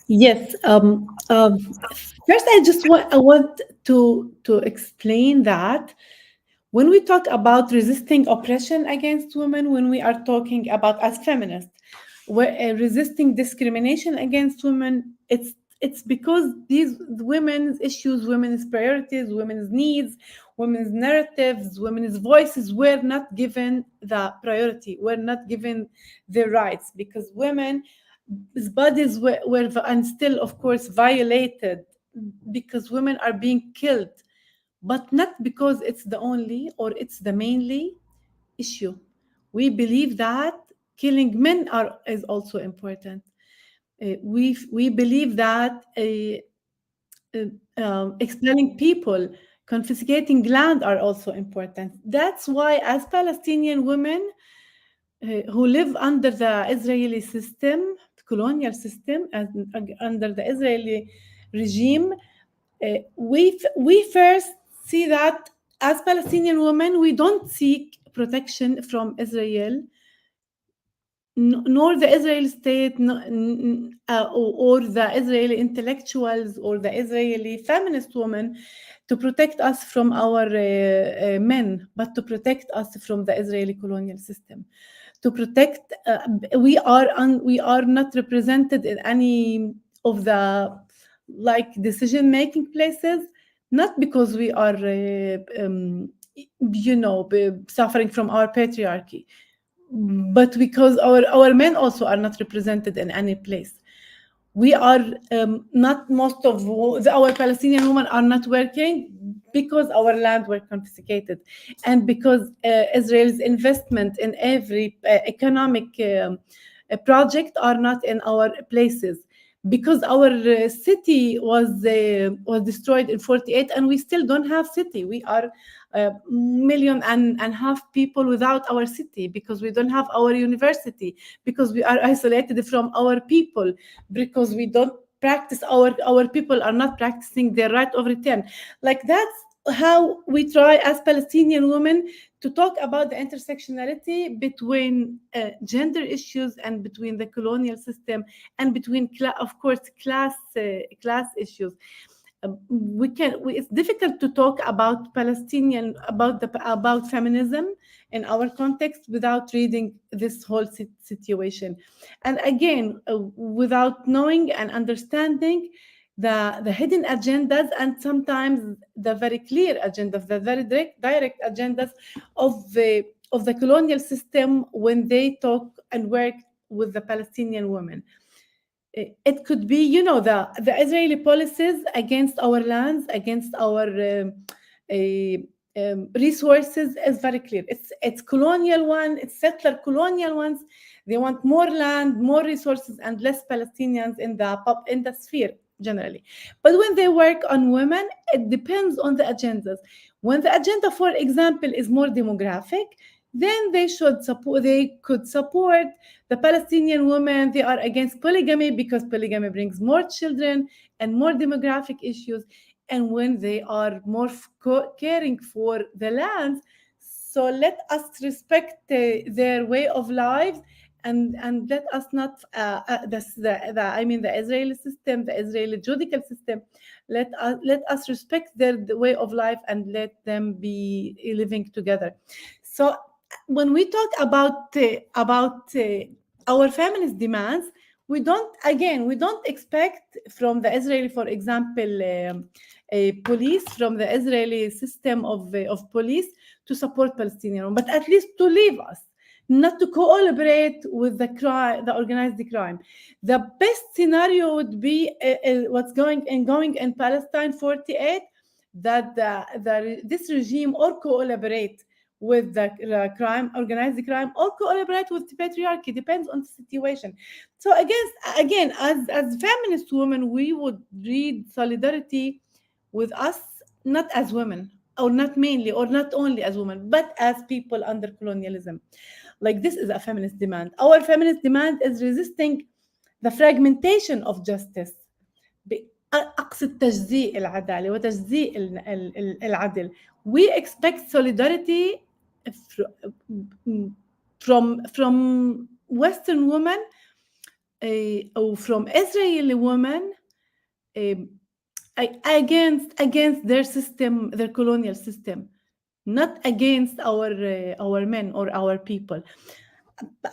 Yes. First, I want to explain that when we talk about resisting oppression against women, when we are talking about as feminists, we're resisting discrimination against women, it's because these women's issues, women's priorities, women's needs, women's narratives, women's voices were not given the priority, were not given their rights, because women's bodies were and still, of course, violated, because women are being killed, but not because it's the only or it's the mainly issue. We believe that killing men is also important. We believe that expelling people, confiscating land are also important. That's why, as Palestinian women who live under the Israeli system, colonial system, under the Israeli regime, we first see that as Palestinian women, we don't seek protection from Israel. nor the Israeli state, or the Israeli intellectuals or the Israeli feminist women to protect us from our men, but to protect us from the Israeli colonial system. To protect, we are not represented in any of the decision-making places, not because we are, suffering from our patriarchy, but because our men also are not represented in any place. We are not, most of our Palestinian women are not working because our land were confiscated, and because Israel's investment in every economic project are not in our places, because our city was destroyed in 48, and we still don't have city. We are 1.5 million people without our city, because we don't have our university, because we are isolated from our people, because we don't practice, our people are not practicing their right of return. Like, that's how we try as Palestinian women to talk about the intersectionality between gender issues and between the colonial system and between, of course, class issues. It's difficult to talk about Palestinian, about feminism in our context without reading this whole situation, and again, without knowing and understanding the hidden agendas, and sometimes the very clear agendas, the very direct agendas of the colonial system when they talk and work with the Palestinian women. It could be, the Israeli policies against our lands, against our resources is very clear. It's colonial one, it's settler colonial ones. They want more land, more resources, and less Palestinians in the sphere generally. But when they work on women, it depends on the agendas. When the agenda, for example, is more demographic, then they could support the Palestinian women. They are against polygamy because polygamy brings more children and more demographic issues. And when they are more caring for the lands, so let us respect their way of life, and let us not the Israeli system, the Israeli judicial system, let us respect their way of life and let them be living together. So when we talk about our feminist demands, we don't expect from the Israeli, for example, police, from the Israeli system of police to support Palestinians, but at least to leave us, not to collaborate with the organized crime. The best scenario would be what's going in Palestine 48, that this regime or collaborate with the organized crime, or collaborate with the patriarchy, depends on the situation. So again, as feminist women, we would read solidarity with us, not as women, or not mainly, or not only as women, but as people under colonialism. Like, this is a feminist demand. Our feminist demand is resisting the fragmentation of justice. أقصد تجزيء العدالة وتجزيء العدل. We expect solidarity from Western women, or from Israeli women, against their system, their colonial system, not against our men or our people.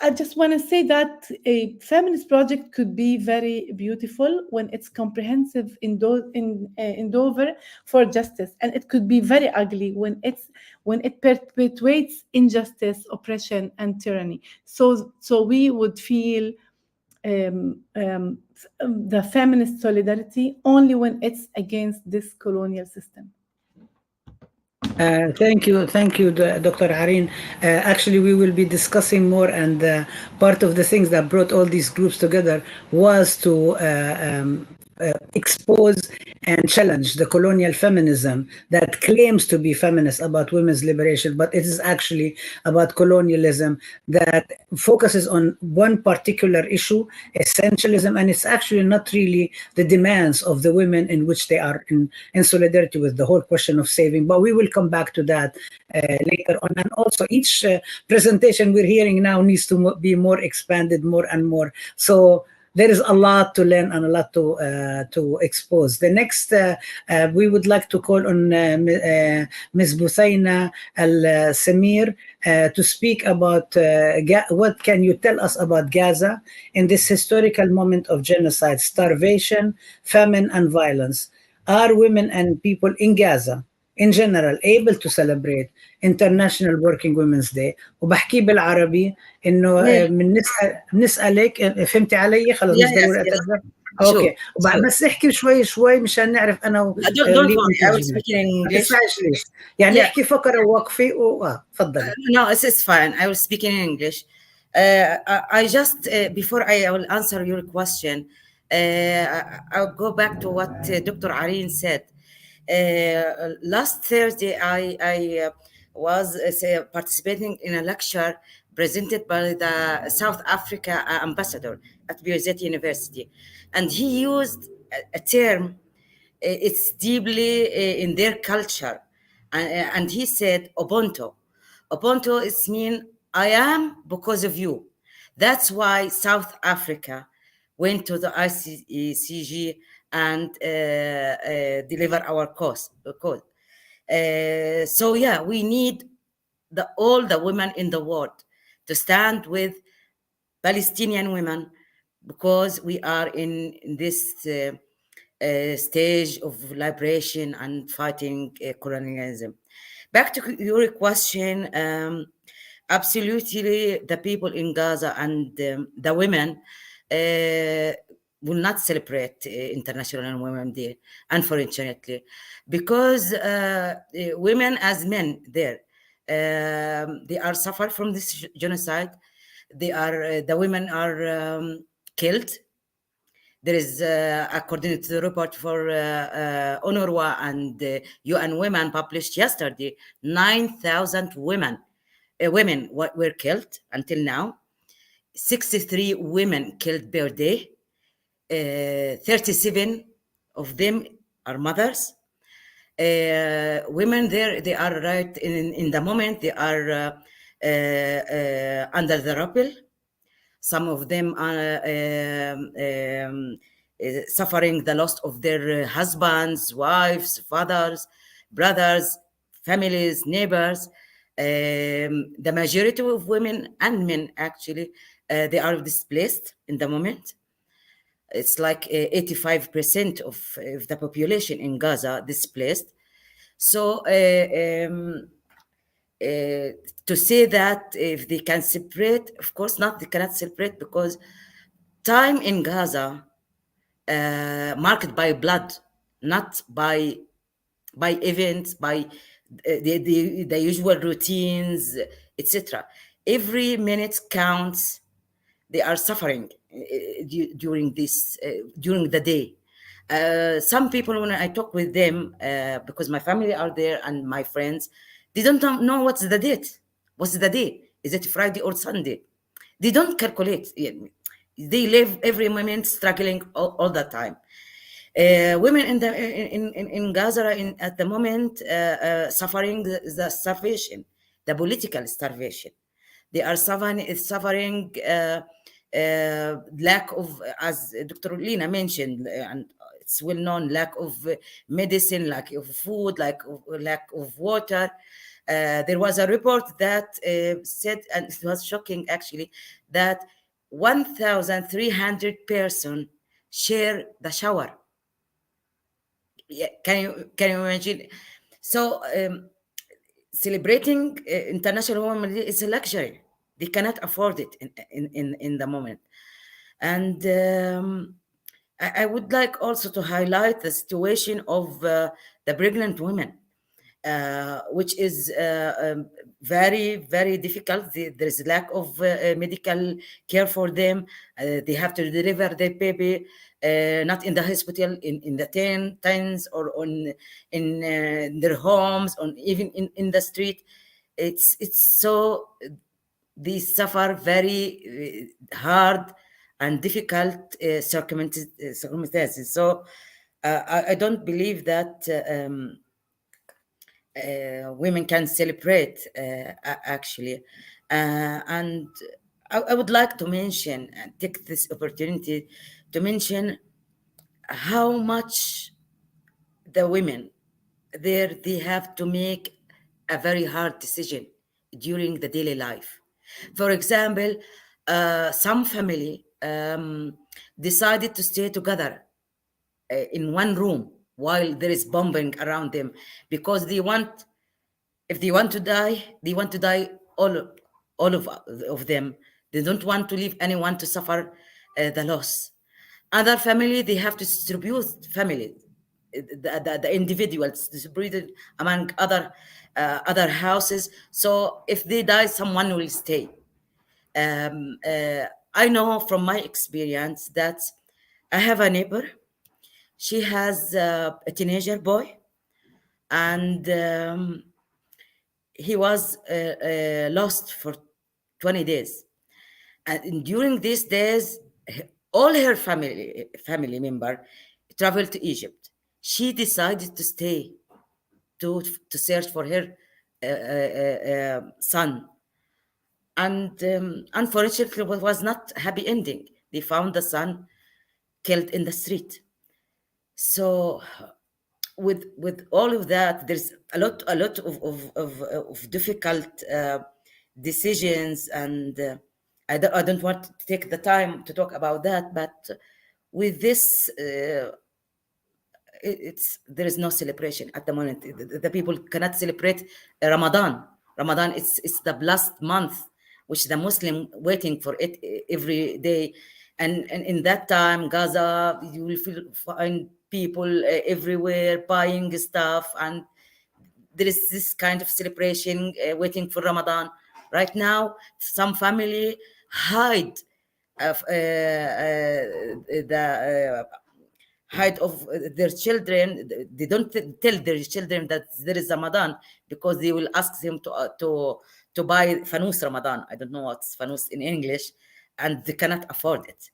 I just want to say that a feminist project could be very beautiful when it's comprehensive endeavor for justice, and it could be very ugly when it perpetuates injustice, oppression, and tyranny. So we would feel the feminist solidarity only when it's against this colonial system. Thank you, Dr. Harin. Actually, we will be discussing more, and part of the things that brought all these groups together was to expose and challenge the colonial feminism that claims to be feminist about women's liberation, but it is actually about colonialism that focuses on one particular issue, essentialism, and it's actually not really the demands of the women in which they are in solidarity with the whole question of saving. But we will come back to that later on. And also each presentation we're hearing now needs to be more expanded more and more. So there is a lot to learn and a lot to expose. The next, we would like to call on Ms. Buthaina Al-Samir to speak about what can you tell us about Gaza in this historical moment of genocide, starvation, famine, and violence. Are women and people in Gaza in general able to celebrate International Working Women's Day؟ وبحكي بالعربي انه بنسألك فهمتي علي؟ خلص مش ضروري اترجم. اوكي بس احكي شوي مشان نعرف انا Don't worry, I will speak in English. يعني احكي فقرة ووقفي تفضلي. No, it's fine. I will speak in English. I just before I will answer your question, I'll go back to what Dr. Areen said. Last Thursday, I was participating in a lecture presented by the South Africa ambassador at Birzeit University. And he used a term, it's deeply in their culture. And he said, Ubuntu. Ubuntu is mean, I am because of you. That's why South Africa went to the ICG and deliver our cause. So yeah, we need all the women in the world to stand with Palestinian women because we are in this stage of liberation and fighting colonialism. Back to your question, absolutely the people in Gaza and the women will not celebrate International Women's Day, unfortunately, because women as men there, they are suffered from this genocide. The women are killed. There is, according to the report for UNRWA and UN Women published yesterday, 9,000 women were killed until now. 63 women killed per day. 37 of them are mothers. Women there, they are right in the moment, they are under the rubble. Some of them are suffering the loss of their husbands, wives, fathers, brothers, families, neighbors. The majority of women and men, actually, they are displaced in the moment. It's like 85% of the population in Gaza displaced. So to say that if they can separate, of course not, they cannot separate because time in Gaza marked by blood, not by events, by the usual routines, etc. Every minute counts. They are suffering during the day. Some people, when I talk with them, because my family are there and my friends, they don't know what's the date. What's the day? Is it Friday or Sunday? They don't calculate. They live every moment struggling all the time. Women in Gaza at the moment suffering the starvation, the political starvation. They are suffering lack of, as Dr. Lina mentioned, and it's well known, lack of medicine, lack of food, lack of water. There was a report that said, and it was shocking actually, that 1,300 persons share the shower. Yeah, can you imagine? So celebrating International Women's Day is a luxury. They cannot afford it in the moment. And I would like also to highlight the situation of the pregnant women. which is very, very difficult. There is lack of medical care for them. They have to deliver their baby not in the hospital, in the tents, or in their homes, or even in the street. It's so they suffer very hard and difficult circumstances. So I don't believe that women can celebrate actually. And I would like to mention and take this opportunity to mention how much the women there, they have to make a very hard decision during the daily life. For example, some family decided to stay together in one room while there is bombing around them, because they want, if they want to die, they want to die all of them. They don't want to leave anyone to suffer the loss. Other family, they have to distribute family, the individuals distributed among other houses. So if they die, someone will stay. I know from my experience that I have a neighbor. She has a teenager boy, and he was lost for 20 days. And during these days, all her family member traveled to Egypt. She decided to stay to search for her son. And unfortunately, it was not happy ending. They found the son killed in the street. So with all of that, there's a lot of difficult decisions, and I don't want to take the time to talk about that. But with this, there is no celebration at the moment. The people cannot celebrate Ramadan. Ramadan, it's the blessed month, which the Muslim waiting for it every day. And in that time, Gaza, you will find people everywhere buying stuff, and there is this kind of celebration waiting for Ramadan. Right now, some family hide hide of their children. They don't tell their children that there is Ramadan, because they will ask them to buy fanus Ramadan. I don't know what's fanus in English, and they cannot afford it.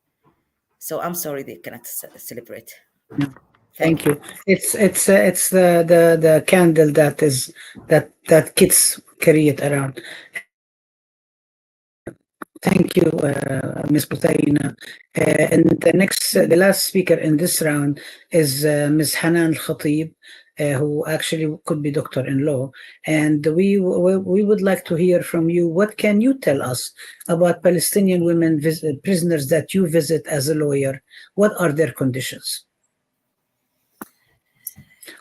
So I'm sorry, they cannot celebrate. Thank you. It's the candle that kids carry it around. Thank you, Ms. Butaina. And the last speaker in this round is Ms. Hanan Al-Khatib, who actually could be doctor in law. And we would like to hear from you. What can you tell us about Palestinian women prisoners that you visit as a lawyer? What are their conditions?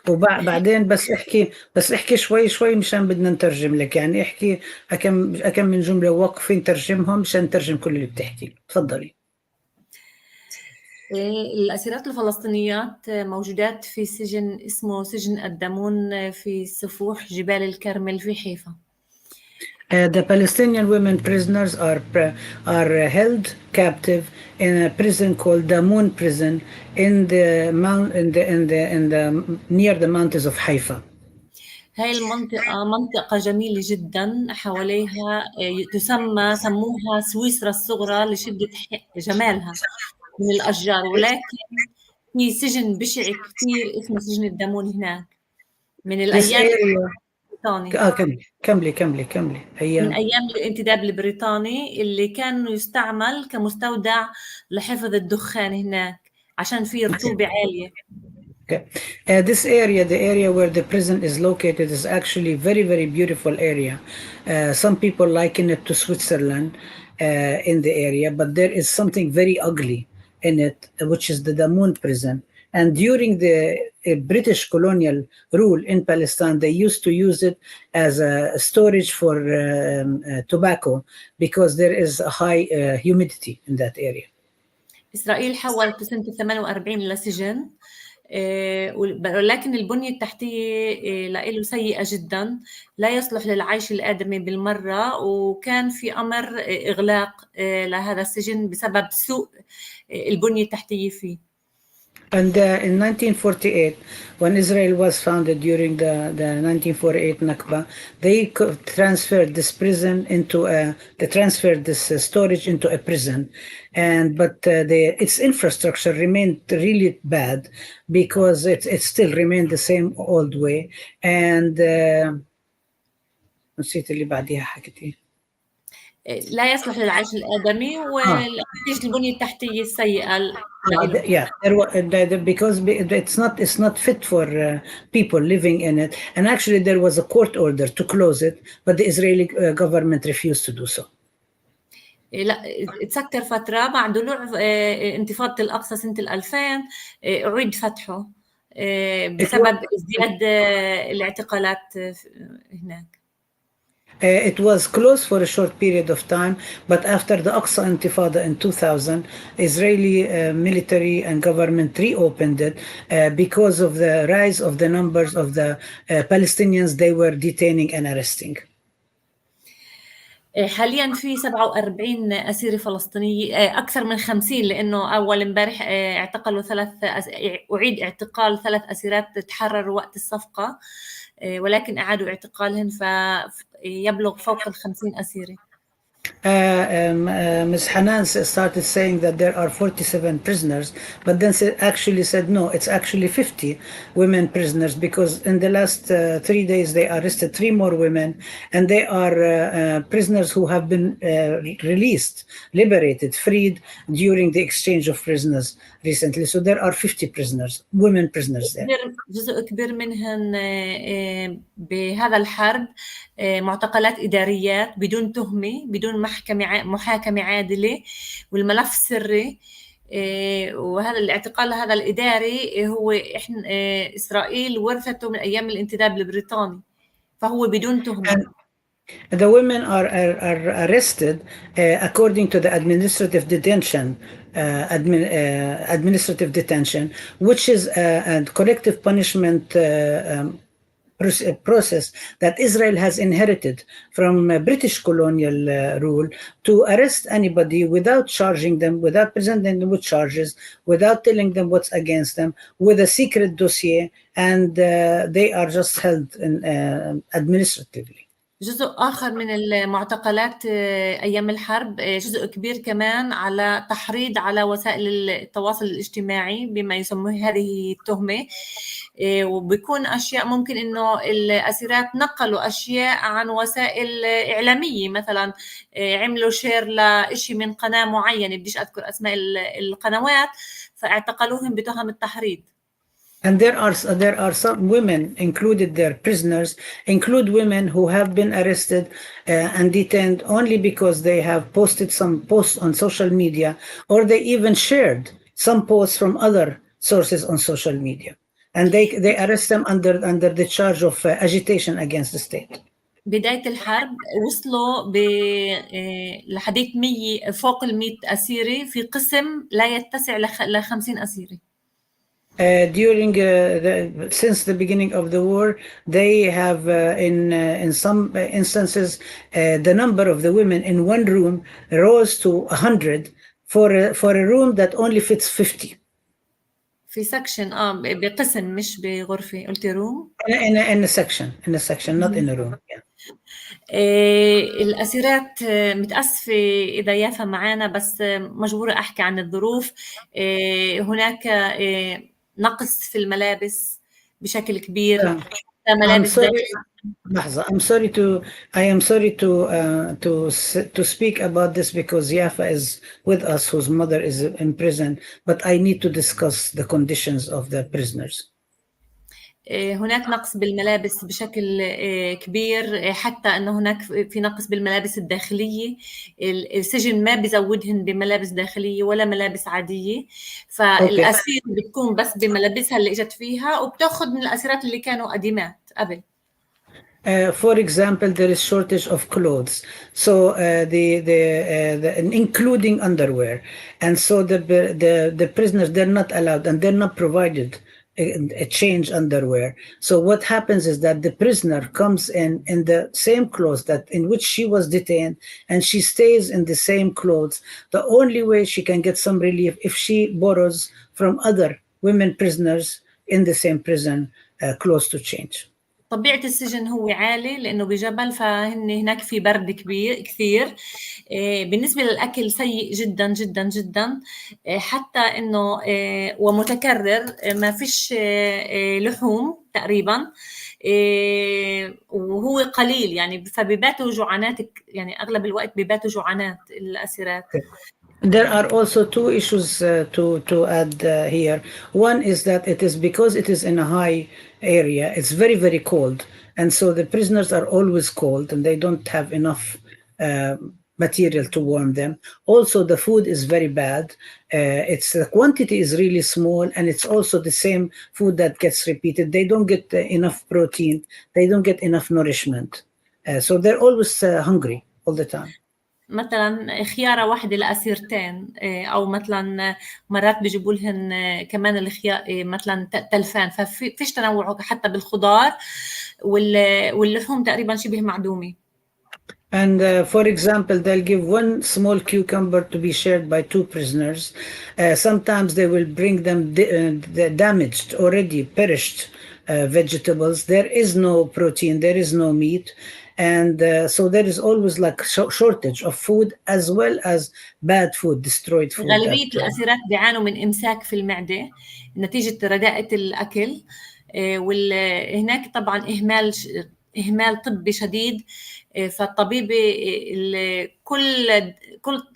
وبعدين بس احكي شوي مشان بدنا نترجم لك، يعني احكي كم من جملة وقف نترجمهم مشان نترجم كل اللي بتحكي. تفضلي. الأسيرات الفلسطينيات موجودات في سجن اسمه سجن الدمون في سفوح جبال الكرمل في حيفا. The Palestinian women prisoners are held captive in a prison called Damun prison in the near the mountains of Haifa. هاي المنطقة منطقة جميلة جدا، حواليها سموها سويسرا الصغرى لشدة جمالها من الأشجار، ولكن في سجن بشع كثير اسمه سجن الدمون هناك من الأيام البريطاني. كملي من أيام الانتداب البريطاني اللي كان يستعمل كمستودع لحفظ الدخان هناك عشان فيه رطوبة عالية. Okay. This area, the area where the prison is located, is actually a very, very beautiful area. Some people liken it to Switzerland in the area, but there is something very ugly in it, which is the Damun prison. And during the British colonial rule in Palestine, they used to use it as a storage for tobacco, because there is a high humidity in that area. إسرائيل حولت سنة 48 لسجن ولكن البنية التحتية له سيئة جدا، لا يصلح للعيش الآدمي بالمرة، وكان في أمر إغلاق لهذا السجن بسبب سوء البنية التحتية فيه. And in 1948, when Israel was founded during the 1948 Nakba, they transferred this prison into they transferred this storage into a prison, but its infrastructure remained really bad because it still remained the same old way. And نسيت اللي بعديها حكيتي. لا يصلح للعيش الآدمي ونتيجة البنية التحتية السيئة. Yeah, because it's not fit for people living in it, and actually there was a court order to close it, but the Israeli government refused to do so. لا اتسكر فترة بعد طلوع انتفاضة الأقصى سنة 2000 أعيد فتحه بسبب ازدياد الاعتقالات هناك. It was closed for a short period of time, but after the Aqsa Intifada in 2000, Israeli military and government reopened it because of the rise of the numbers of the Palestinians they were detaining and arresting. حاليا في 47 أسيرة فلسطينية، أكثر من 50، لأنه أول امبارح اعتقلوا أعيد اعتقال 3 أسيرات تحرروا وقت الصفقة، ولكن أعادوا اعتقالهن فيبلغ فوق 50 أسيرة. Ms. Hanan started saying that there are 47 prisoners, but then actually said no, it's actually 50 women prisoners, because in the last 3 days they arrested 3 more women, and they are prisoners who have been released, liberated, freed during the exchange of prisoners recently. So there are 50 prisoners, women prisoners there. جزء كبير منهن بهذا الحرب معتقلات إداريات بدون تهمة، بدون محاكمة عادلة، والملف سري. وهذا الاعتقال هذا الإداري هو إسرائيل ورثته من أيام الانتداب البريطاني، فهو بدون تهمة. The women are arrested according to the administrative detention, which is a collective punishment process that Israel has inherited from British colonial rule, to arrest anybody without charging them, without presenting them with charges, without telling them what's against them, with a secret dossier, and they are just held administratively. جزء آخر من المعتقلات أيام الحرب جزء كبير كمان على تحريض على وسائل التواصل الاجتماعي بما يسموه هذه التهمة، وبيكون أشياء ممكن إنه الأسيرات نقلوا أشياء عن وسائل إعلامية، مثلا عملوا شير لإشي من قناة معينة، بديش أذكر أسماء القنوات، فاعتقلوهم بتهم التحريض. And there are some women included there, prisoners, include women who have been arrested and detained only because they have posted some posts on social media, or they even shared some posts from other sources on social media. And they arrest them under the charge of agitation against the state. بداية الحرب وصلوا لحديث 100 فوق 100 أسيرة في قسم لا يتسع ل 50 أسيرة. Since the beginning of the war, they have in some instances the number of the women in one room rose to 100 for a room that only fits 50. في section بقسم مش بغرفة، قلت room. In a section, not in a room. Yeah. الأسيرات متأسفة إذا يافا معانا، بس مجبورة أحكي عن الظروف. هناك نقص في الملابس بشكل كبير. ملابس لحظة. I am sorry to speak about this because Yafa is with us, whose mother is in prison, but I need to discuss the conditions of the prisoners. هناك نقص بالملابس بشكل كبير، حتى أنه هناك في نقص بالملابس الداخلية. السجن ما بيزودهن بملابس داخلية ولا ملابس عادية، فالأسير بتكون بس بملابسها اللي اجت فيها، وبتاخد من الأسيرات اللي كانوا قديمات قبل. For example, there is shortage of clothes, so including underwear, and so the prisoners, they're not allowed and they're not provided change underwear. So what happens is that the prisoner comes in the same clothes that in which she was detained, and she stays in the same clothes. The only way she can get some relief if she borrows from other women prisoners in the same prison clothes to change. طبيعة السجن هو عالي لأنه بجبل، فهن هناك في برد كثير. بالنسبة للأكل سيء جدا جدا جدا، حتى إنه ومتكرر، ما فيش لحوم تقريبا، وهو قليل يعني، فبيباتوا جوعانات، يعني أغلب الوقت بيباتوا جوعانات الأسيرات. There are also two issues to add here. One is that it is because it is in a high area, it's very, very cold. And so the prisoners are always cold and they don't have enough material to warm them. Also, the food is very bad. The quantity is really small, and it's also the same food that gets repeated. They don't get enough protein. They don't get enough nourishment. So they're always hungry all the time. مثلا خيارة واحدة لأسيرتين، أو مثلا مرات بيجيبوا لهن كمان الخيار مثلا تلفان، ففيش تنوع حتى بالخضار، واللحوم تقريبا شبه معدومة. And for example, they'll give one small cucumber to be shared by two prisoners. Sometimes they will bring them the damaged, already perished vegetables. There is no protein, there is no meat. And so there is always like shortage of food as well as bad food, destroyed food. غالبية الأسيرات بيعانوا من إمساك في المعدة نتيجة رداءة الأكل، وهناك طبعا إهمال طبي شديد. فالطبيب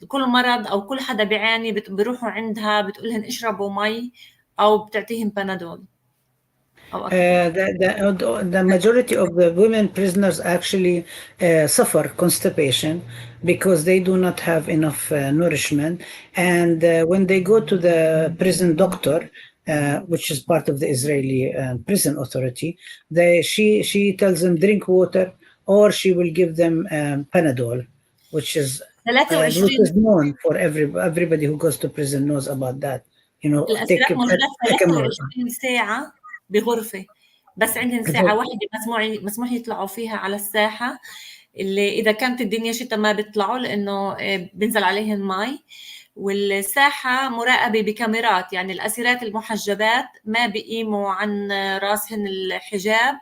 كل مرض أو كل حدا بيعاني بيروحوا عندها بتقولهن اشربوا مي أو بتعطيهم بنادول. The majority of the women prisoners actually suffer constipation because they do not have enough nourishment. And when they go to the prison doctor, which is part of the Israeli prison authority, she tells them drink water, or she will give them Panadol, which is known for everybody who goes to prison knows about that. You know, take a 23 ساعة بغرفة، بس عندهم ساعة واحدة مسموح يطلعوا فيها على الساحة، اللي إذا كانت الدنيا شتاء ما بيطلعوا لأنه بنزل عليهم مي. والساحة مراقبة بكاميرات، يعني الأسيرات المحجبات ما بيقيموا عن راسهن الحجاب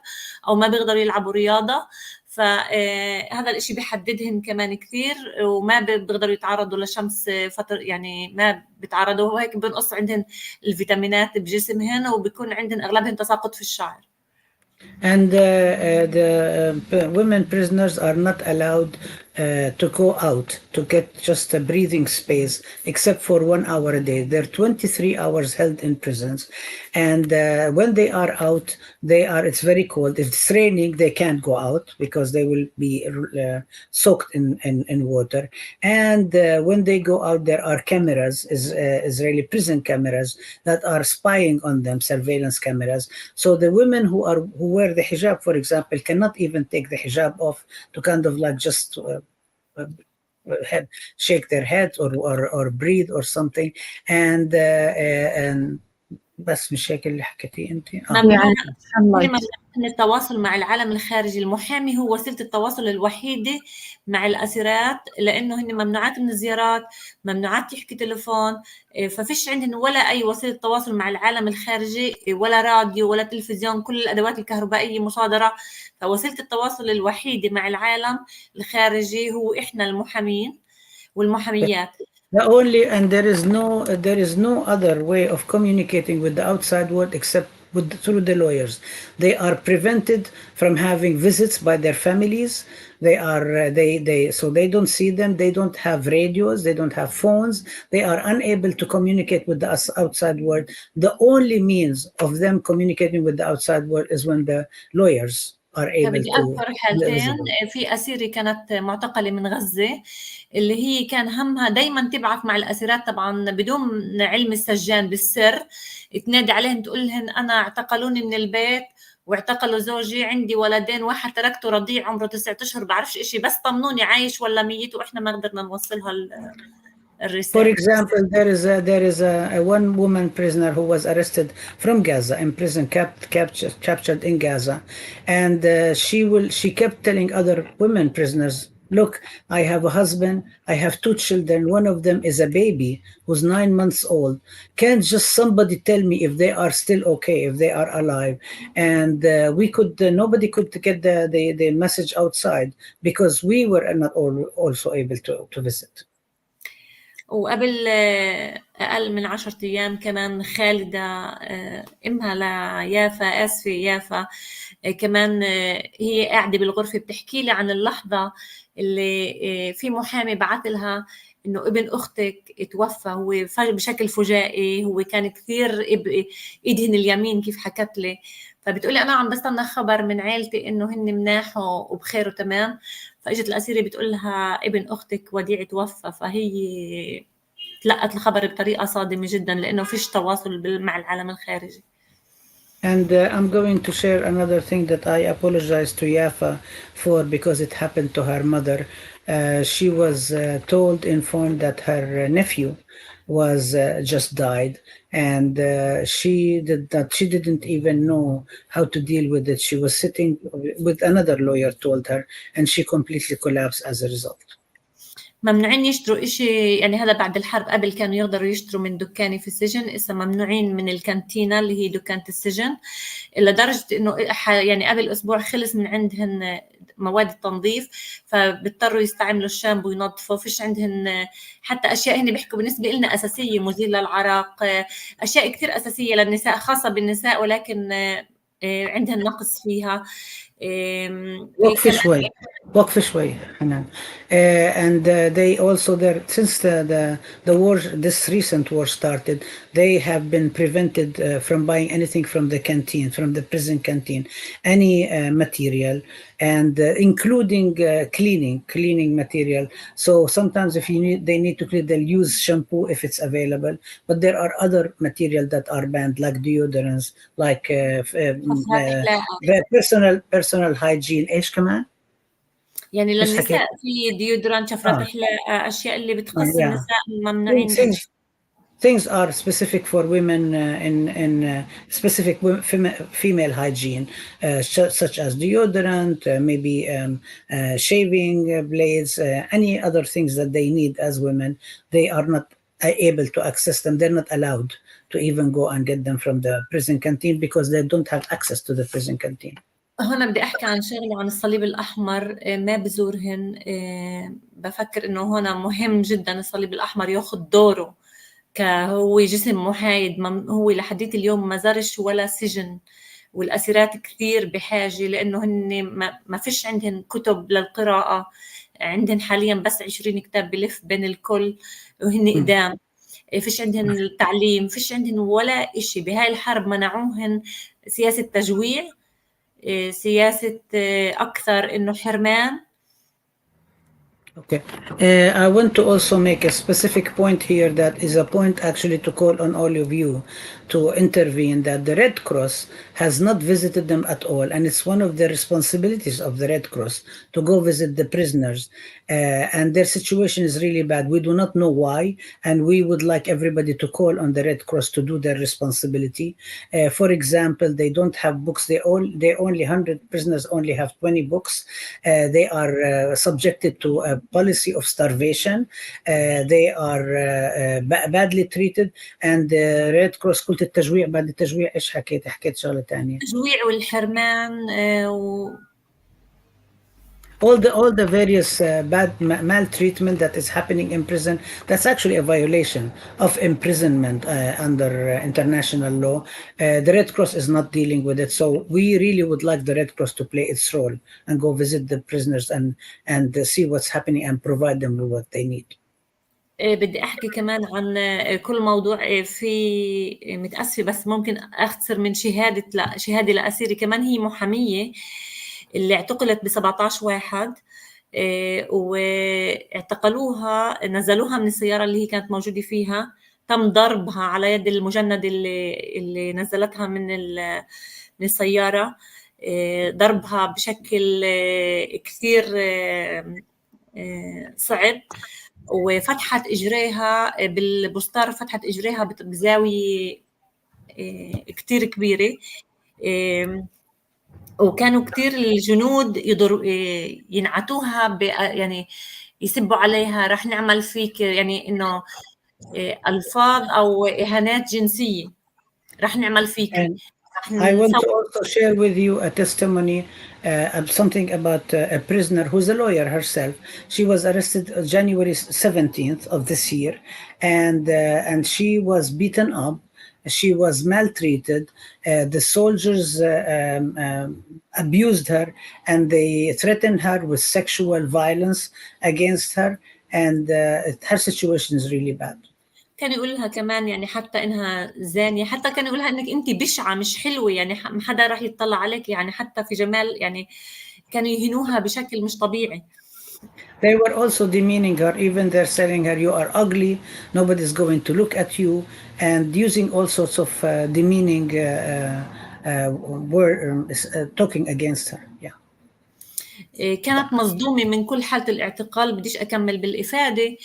أو ما بيقدروا يلعبوا رياضة، فهذا الإشي بيحددهم كمان كثير، وما بيقدروا يتعرضوا لشمس فترة، يعني ما بيتعرضوا، وهيك بنقص عندهم الفيتامينات بجسمهن، وبيكون عندهم أغلبهم تساقط في الشعر. And the women prisoners are not allowed to go out to get just a breathing space except for 1 hour a day. They're 23 hours held in prisons, and when they are out, it's very cold. If it's raining, they can't go out because they will be soaked in water. And when they go out, there are cameras, Israeli prison cameras, that are spying on them, surveillance cameras. So the women who wear the hijab, for example, cannot even take the hijab off to kind of like just shake their head or breathe or something. And بس مش هيك اللي حكيتيه انت. من التواصل مع العالم الخارجي. المحامي هو وسيلة التواصل الوحيدة مع الأسيرات، لأنه هن ممنوعات من الزيارات، ممنوعات تحكي تليفون، ففيش عندهن ولا أي وسيلة تواصل مع العالم الخارجي، ولا راديو ولا تلفزيون، كل الأدوات الكهربائية مصادرة. فوسيلة التواصل الوحيدة مع العالم الخارجي هو إحنا المحامين والمحاميات. There is no other way of communicating with the outside world except through the lawyers. They are prevented from having visits by their families. So they don't see them. They don't have radios. They don't have phones. They are unable to communicate with the outside world. The only means of them communicating with the outside world is when the lawyers are able to. بأكثر حالتين في أسيرة كانت معتقلة من غزة، اللي هي كان همها دايما تبعث مع الأسيرات طبعا بدون علم السجان، بالسر تنادي عليهم تقول لهم أنا اعتقلوني من البيت واعتقلوا زوجي، عندي ولدين، واحد تركته رضيع عمره 9 أشهر، بعرفش إشي، بس طمنوني عايش ولا ميت، وإحنا ما قدرنا نوصلها For example, there is a one woman prisoner who was arrested from Gaza, in prison, captured in Gaza, and she kept telling other women prisoners, look, I have a husband, I have 2 children, one of them is a baby who's 9 months old. Can't just somebody tell me if they are still okay, if they are alive? And nobody could get the message outside because we were not also able to visit. وقبل أقل من 10 أيام كمان خالدة أمها ليافا، آسفة يافا، كمان هي قاعدة بالغرفة بتحكي لي عن اللحظة اللي في محامي بعث لها إنه ابن أختك توفى، هو بشكل فجائي، هو كان كثير إيدهن اليمين كيف حكت لي. فبتقولي أنا عم بستنى خبر من عيلتي إنه هن مناح وبخير وتمام. فاجت الأسيرة بتقول لها ابن أختك وديع توفى، فهي تلقت الخبر بطريقة صادمة جدا لأنه فيش تواصل مع العالم الخارجي. And I'm going to share another thing that I apologize to Yafa for because it happened to her mother. She was informed that her nephew was just died, and she didn't even know how to deal with it. She was sitting with another lawyer told her, and she completely collapsed as a result. ممنوعين يشتروا إشي، يعني هذا بعد الحرب، قبل كانوا يقدروا يشتروا من دكانة في السجن، إسا ممنوعين من الكانتينا اللي هي دكانة السجن، إلا درجة إنه يعني قبل أسبوع خلص من عندهن مواد التنظيف، فبيضطروا يستعملوا الشامبو ينظفوا، فيش عندهن حتى أشياء هن بيحكوا بالنسبة لنا أساسية، مزيل للعرق، أشياء كتير أساسية للنساء خاصة بالنساء، ولكن عندهن نقص فيها. وقف شوي حنان. And they also there, since the war, this recent war started, they have been prevented from buying anything from the canteen, from the prison canteen, any material, and including cleaning material. So sometimes if they need to clean, they'll use shampoo if it's available, but there are other material that are banned, like deodorants, like personal hygiene. ايش كمان؟ يعني للنساء في ديودرانت، شفرات حلاقة، أشياء اللي بتخص النساء ممنوعين. Things are specific for women in specific female hygiene, such as deodorant, maybe shaving blades, any other things that they need as women. They are not able to access them. They're not allowed to even go and get them from the prison canteen because they don't have access to the prison canteen. هنا بدي أحكي عن شغلة عن الصليب الأحمر، ما بزورهن. بفكر إنه هنا مهم جدا الصليب الأحمر يأخذ دوره كهو جسم محايد. هو لحديت اليوم ما زارش ولا سجن، والأسيرات كثير بحاجة، لأنه هن ما فيش عندهن كتب للقراءة، عندهن حاليا بس 20 كتاب بلف بين الكل وهن قدام. فيش عندهن التعليم، فيش عندهن ولا إشي. بهاي الحرب منعوهن سياسة تجويع، سياسة أكثر إنه حرمان. Okay. I want to also make a specific point here that is a point actually to call on all of you to intervene, that the Red Cross has not visited them at all, and it's one of the responsibilities of the Red Cross to go visit the prisoners, and their situation is really bad. We do not know why, and we would like everybody to call on the Red Cross to do their responsibility. For example, they don't have books. They only 100 prisoners only have 20 books. They are subjected to a policy of starvation. They are badly treated, and the Red Cross قلت التجويع. بعد التجويع ايش حكيت شغله ثانيه؟ التجويع والحرمان all the various bad maltreatment that is happening in prison. That's actually a violation of imprisonment under international law. The Red Cross is not dealing with it, so we really would like the Red Cross to play its role and go visit the prisoners and see what's happening and provide them with what they need. بدي أحكي كمان عن كل موضوع. في متأسفة بس ممكن أختصر من شهادة لأسيرة كمان، هي محامية اللي اعتقلت ب17 واحد، واعتقلوها، نزلوها من السيارة اللي هي كانت موجودة فيها، تم ضربها على يد المجند اللي نزلتها من السيارة، ضربها بشكل كثير صعب. وفتحت إجريها بالبوستار، فتحت إجريها بزاوية كتير كبيرة. وكانوا كتير الجنود ينعتوها يعني يسبوا عليها رح نعمل فيك، يعني إنه ألفاظ أو إهانات جنسية، رح نعمل فيك. I want to also share with you a testimony of something about a prisoner who's a lawyer herself. She was arrested January 17th of this year, and she was beaten up. She was maltreated. The soldiers abused her, and they threatened her with sexual violence against her, and her situation is really bad. كان يقول لها كمان يعني حتى إنها زانية، حتى كان يقول لها إنك أنت بشعة مش حلوة، يعني ما حدا راح يطلع عليك، يعني حتى في جمال، يعني كانوا يهينوها بشكل مش طبيعي. They were also demeaning her, even they're telling her, you are ugly, nobody's going to look at you, and using all sorts of demeaning talking against her. Yeah. كانت مصدومة من كل حالة الاعتقال، بديش أكمل بالإفادة.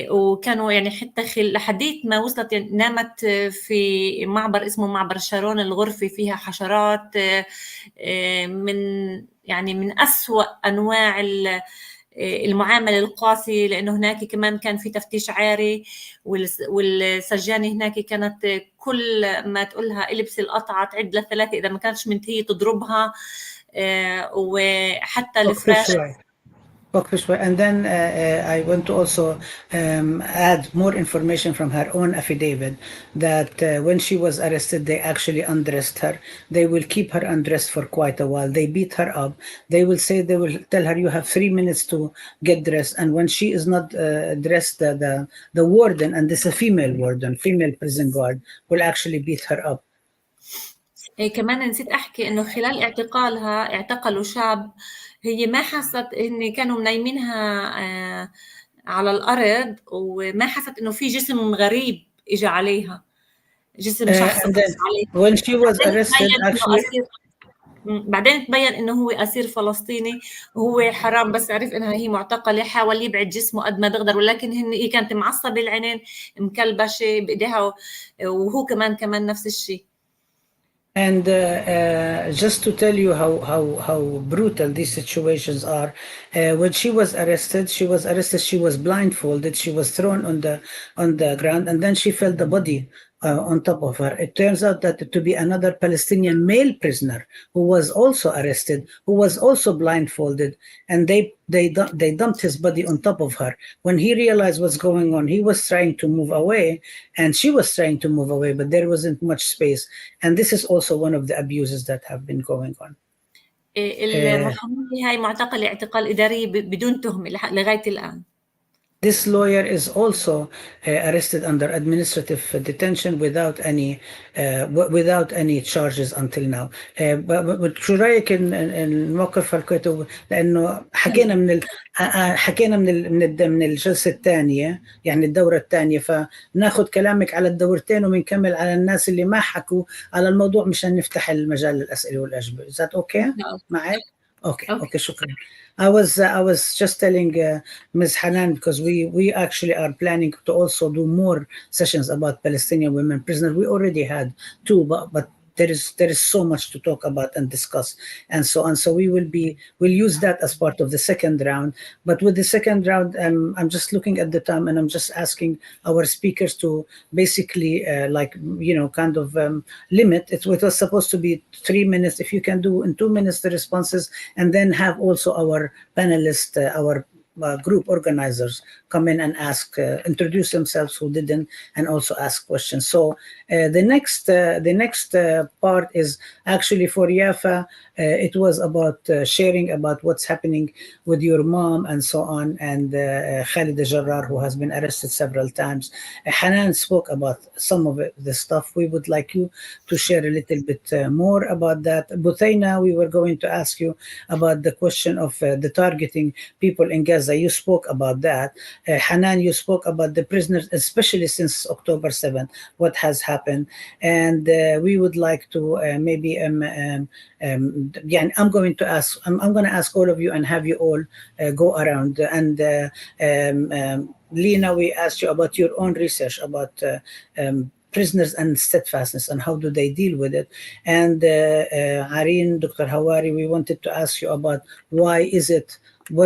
وكانوا يعني حتى لحديت ما وصلت، يعني نامت في معبر اسمه معبر شارون، الغرفة فيها حشرات، من أسوأ أنواع المعاملة القاسية، لأنه هناك كمان كان في تفتيش عاري، والسجانة هناك كانت كل ما تقولها البس القطعة تعد ل3، إذا ما كانتش منتهية تضربها. وحتى الفراش. And then I want to also add more information from her own affidavit that when she was arrested, they actually undressed her. They will keep her undressed for quite a while. They beat her up. They will tell her, you have 3 minutes to get dressed. And when she is not dressed, the warden, and this is a female warden, female prison guard, will actually beat her up. كمان نسيت أحكي إنه خلال اعتقالها اعتقلوا شاب، هي ما حست إن كانوا منيمينها على الأرض، وما حست إنه في جسم غريب إجا عليها، جسم شخص عليها. When she was arrested, actually بعدين تبين إنه هو أسير فلسطيني، وهو حرام بس عرف إنها هي معتقلة، حاول يبعد جسمه قد ما بيقدر، ولكن هي كانت معصبة، العينين مكلبشة بإيديها، وهو كمان نفس الشيء. And just to tell you how brutal these situations are, when she was arrested, she was blindfolded, she was thrown on the ground, and then she felt the body on top of her. It turns out that to be another Palestinian male prisoner who was also arrested, who was also blindfolded, and they dumped his body on top of her. When he realized what's going on, he was trying to move away, and she was trying to move away, but there wasn't much space. And this is also one of the abuses that have been going on. المحامية هاي معتقلة اعتقال إداري بدون تهمة لغاية الآن. This lawyer is also arrested under administrative detention without any charges until now. شو رأيك الموقف الكويتي؟ لأنه حكينا من الجلسة الثانية، يعني الدورة الثانية، فناخذ كلامك على الدورتين وبنكمل على الناس اللي ما حكوا على الموضوع مشان نفتح المجال للأسئلة والأجوبة. Is that okay؟ معك؟ Okay, شكرا. I was just telling Ms. Hanan, because we actually are planning to also do more sessions about Palestinian women prisoners. We already had 2, but there is so much to talk about and discuss and so on. So we'll use that as part of the second round. But with the second round, I'm just looking at the time, and I'm just asking our speakers to basically limit it. It was supposed to be 3 minutes. If you can do in 2 minutes the responses, and then have also our panelists, our group organizers come in and introduce themselves who didn't, and also ask questions. So the next part is actually for Yafa. It was about sharing about what's happening with your mom and so on, and Khalid Jarrar, who has been arrested several times. Hanan spoke about some of the stuff. We would like you to share a little bit more about that. Buthaina, we were going to ask you about the question of the targeting people in Gaza Gaza. You spoke about that. Hanan, you spoke about the prisoners, especially since October 7th, what has happened. And we would like to maybe, yeah, I'm going to ask all of you and have you all go around. And Lena, we asked you about your own research about prisoners and steadfastness and how do they deal with it. And Irene, Dr. Hawari, we wanted to ask you about what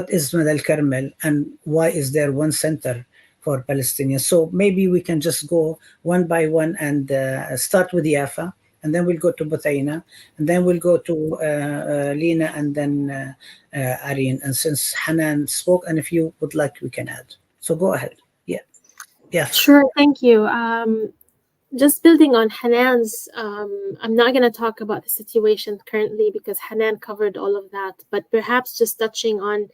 is Mada al-Carmel and why is there one center for Palestinians? So maybe we can just go one by one and start with Yafa, and then we'll go to Buthaina, and then we'll go to Lena, and then Irene. And since Hanan spoke, and if you would like, we can add. So go ahead. Yeah. Sure, thank you. Just building on Hanan's, I'm not going to talk about the situation currently because Hanan covered all of that, but perhaps just touching on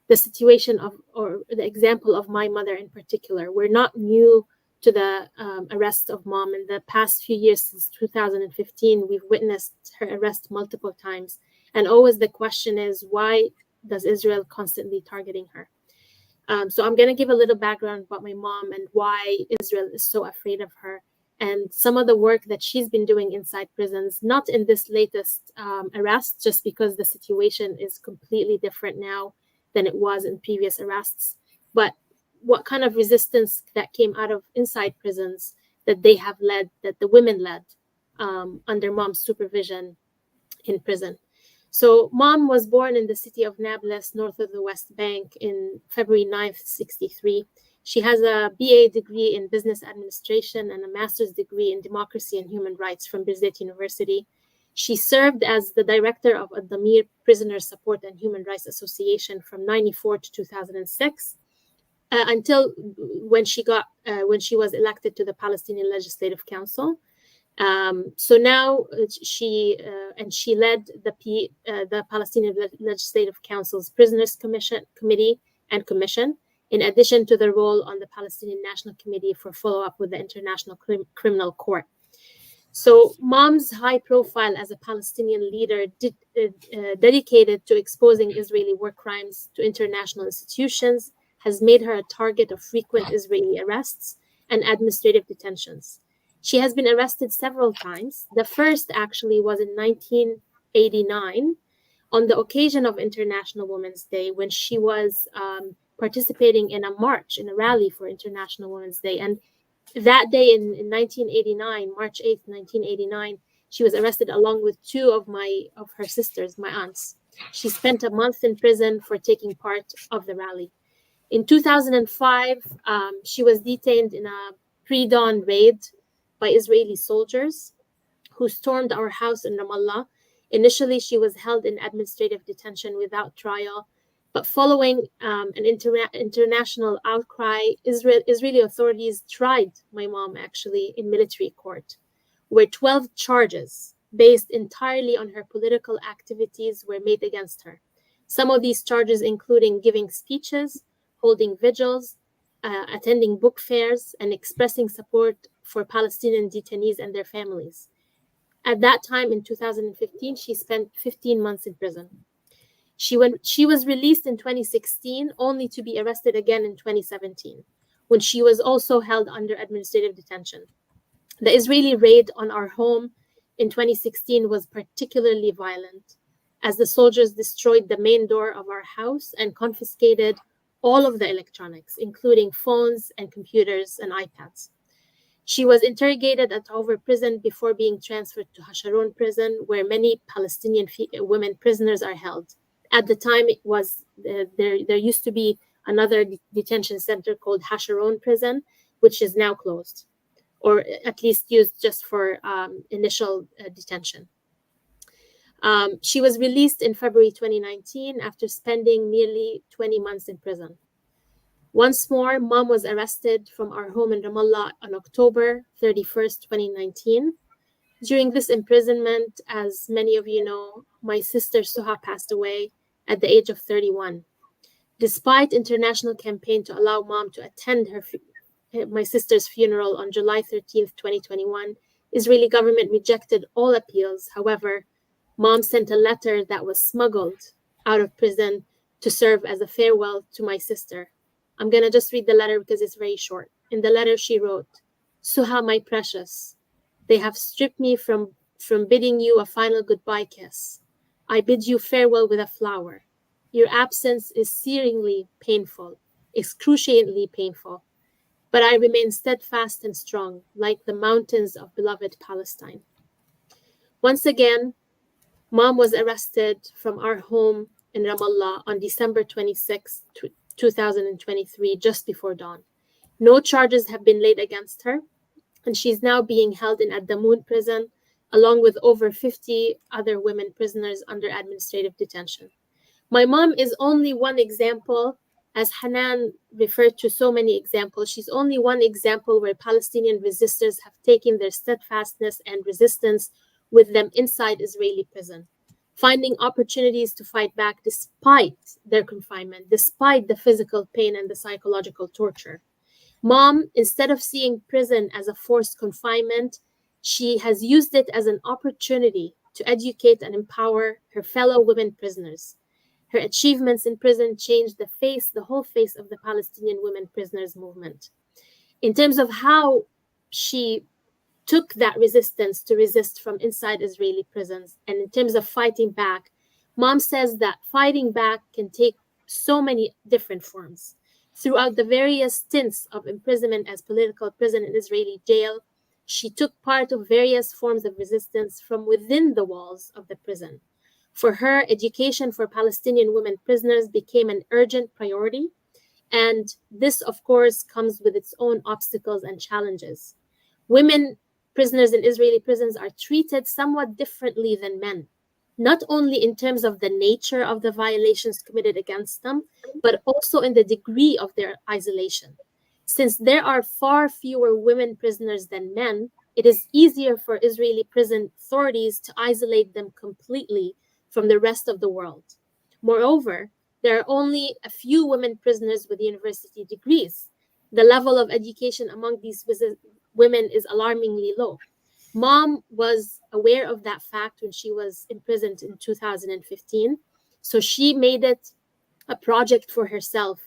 the situation of, or the example of my mother in particular. We're not new to the arrest of Mom. In the past few years, since 2015, we've witnessed her arrest multiple times. And always the question is, why does Israel constantly targeting her? So I'm going to give a little background about my mom and why Israel is so afraid of her, and some of the work that she's been doing inside prisons, not in this latest arrest, just because the situation is completely different now than it was in previous arrests, but what kind of resistance that came out of inside prisons that they have led, that the women led under Mom's supervision in prison. So Mom was born in the city of Nablus, north of the West Bank, in February 9th, 1963. She has a BA degree in business administration and a master's degree in democracy and human rights from Birzeit University. She served as the director of Ad-Damir Prisoner Support and Human Rights Association from 1994 to 2006, until when she was elected to the Palestinian Legislative Council. So now she led the Palestinian Legislative Council's Prisoners Committee and Commission, in addition to the role on the Palestinian National Committee for follow-up with the International Criminal Court. So Mom's high profile as a Palestinian leader dedicated to exposing Israeli war crimes to international institutions has made her a target of frequent Israeli arrests and administrative detentions. She has been arrested several times. The first actually was in 1989 on the occasion of International Women's Day, when she was participating in a march, in a rally for International Women's Day. And that day in 1989, March 8th, 1989, she was arrested along with two of her sisters, my aunts. She spent a month in prison for taking part of the rally. In 2005, she was detained in a pre-dawn raid by Israeli soldiers who stormed our house in Ramallah. Initially, she was held in administrative detention without trial, but following an international outcry, Israeli authorities tried my mom actually in military court, where 12 charges based entirely on her political activities were made against her. Some of these charges including giving speeches, holding vigils, attending book fairs, and expressing support for Palestinian detainees and their families. At that time, in 2015, she spent 15 months in prison. She was released in 2016, only to be arrested again in 2017, when she was also held under administrative detention. The Israeli raid on our home in 2016 was particularly violent, as the soldiers destroyed the main door of our house and confiscated all of the electronics, including phones and computers and iPads. She was interrogated at Over prison before being transferred to Hasharon prison, where many Palestinian women prisoners are held. At the time, it was there used to be another detention center called Hasharon prison, which is now closed, or at least used just for initial detention. She was released in February 2019 after spending nearly 20 months in prison. Once more, Mom was arrested from our home in Ramallah on October 31st, 2019. During this imprisonment, as many of you know, my sister Suha passed away at the age of 31. Despite international campaign to allow Mom to attend my sister's funeral on July 13th, 2021, Israeli government rejected all appeals. However, Mom sent a letter that was smuggled out of prison to serve as a farewell to my sister. I'm going to just read the letter because it's very short. In the letter she wrote, Suha, my precious, they have stripped me from bidding you a final goodbye kiss. I bid you farewell with a flower. Your absence is searingly painful, excruciatingly painful, but I remain steadfast and strong, like the mountains of beloved Palestine. Once again, Mom was arrested from our home in Ramallah on December 26, 2023, just before dawn. No charges have been laid against her, and she's now being held in Ad-Damoun prison, along with over 50 other women prisoners under administrative detention. My mom is only one example, as Hanan referred to so many examples. She's only one example where Palestinian resistors have taken their steadfastness and resistance with them inside Israeli prison, finding opportunities to fight back despite their confinement, despite the physical pain and the psychological torture. Mom, instead of seeing prison as a forced confinement, she has used it as an opportunity to educate and empower her fellow women prisoners. Her achievements in prison changed the whole face of the Palestinian women prisoners movement. In terms of how she took that resistance to resist from inside Israeli prisons, and in terms of fighting back, Mom says that fighting back can take so many different forms. Throughout the various stints of imprisonment as political prisoner in Israeli jail, she took part of various forms of resistance from within the walls of the prison. For her, education for Palestinian women prisoners became an urgent priority, and this, of course, comes with its own obstacles and challenges. Women prisoners in Israeli prisons are treated somewhat differently than men, not only in terms of the nature of the violations committed against them, but also in the degree of their isolation. Since there are far fewer women prisoners than men, it is easier for Israeli prison authorities to isolate them completely from the rest of the world. Moreover, there are only a few women prisoners with university degrees. The level of education among these women is alarmingly low. Mom was aware of that fact when she was imprisoned in 2015, so she made it a project for herself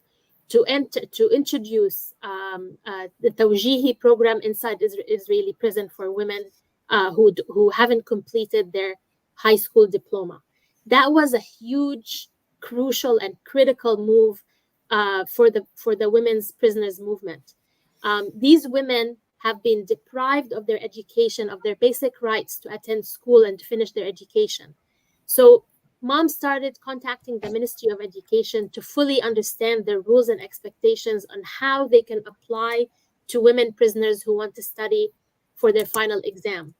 to introduce the Tawjihi program inside Israeli prison for women who haven't completed their high school diploma. That was a huge, crucial, and critical move for the women's prisoners movement. These women have been deprived of their education, of their basic rights to attend school and to finish their education. So Mom started contacting the Ministry of Education to fully understand their rules and expectations on how they can apply to women prisoners who want to study for their final exam.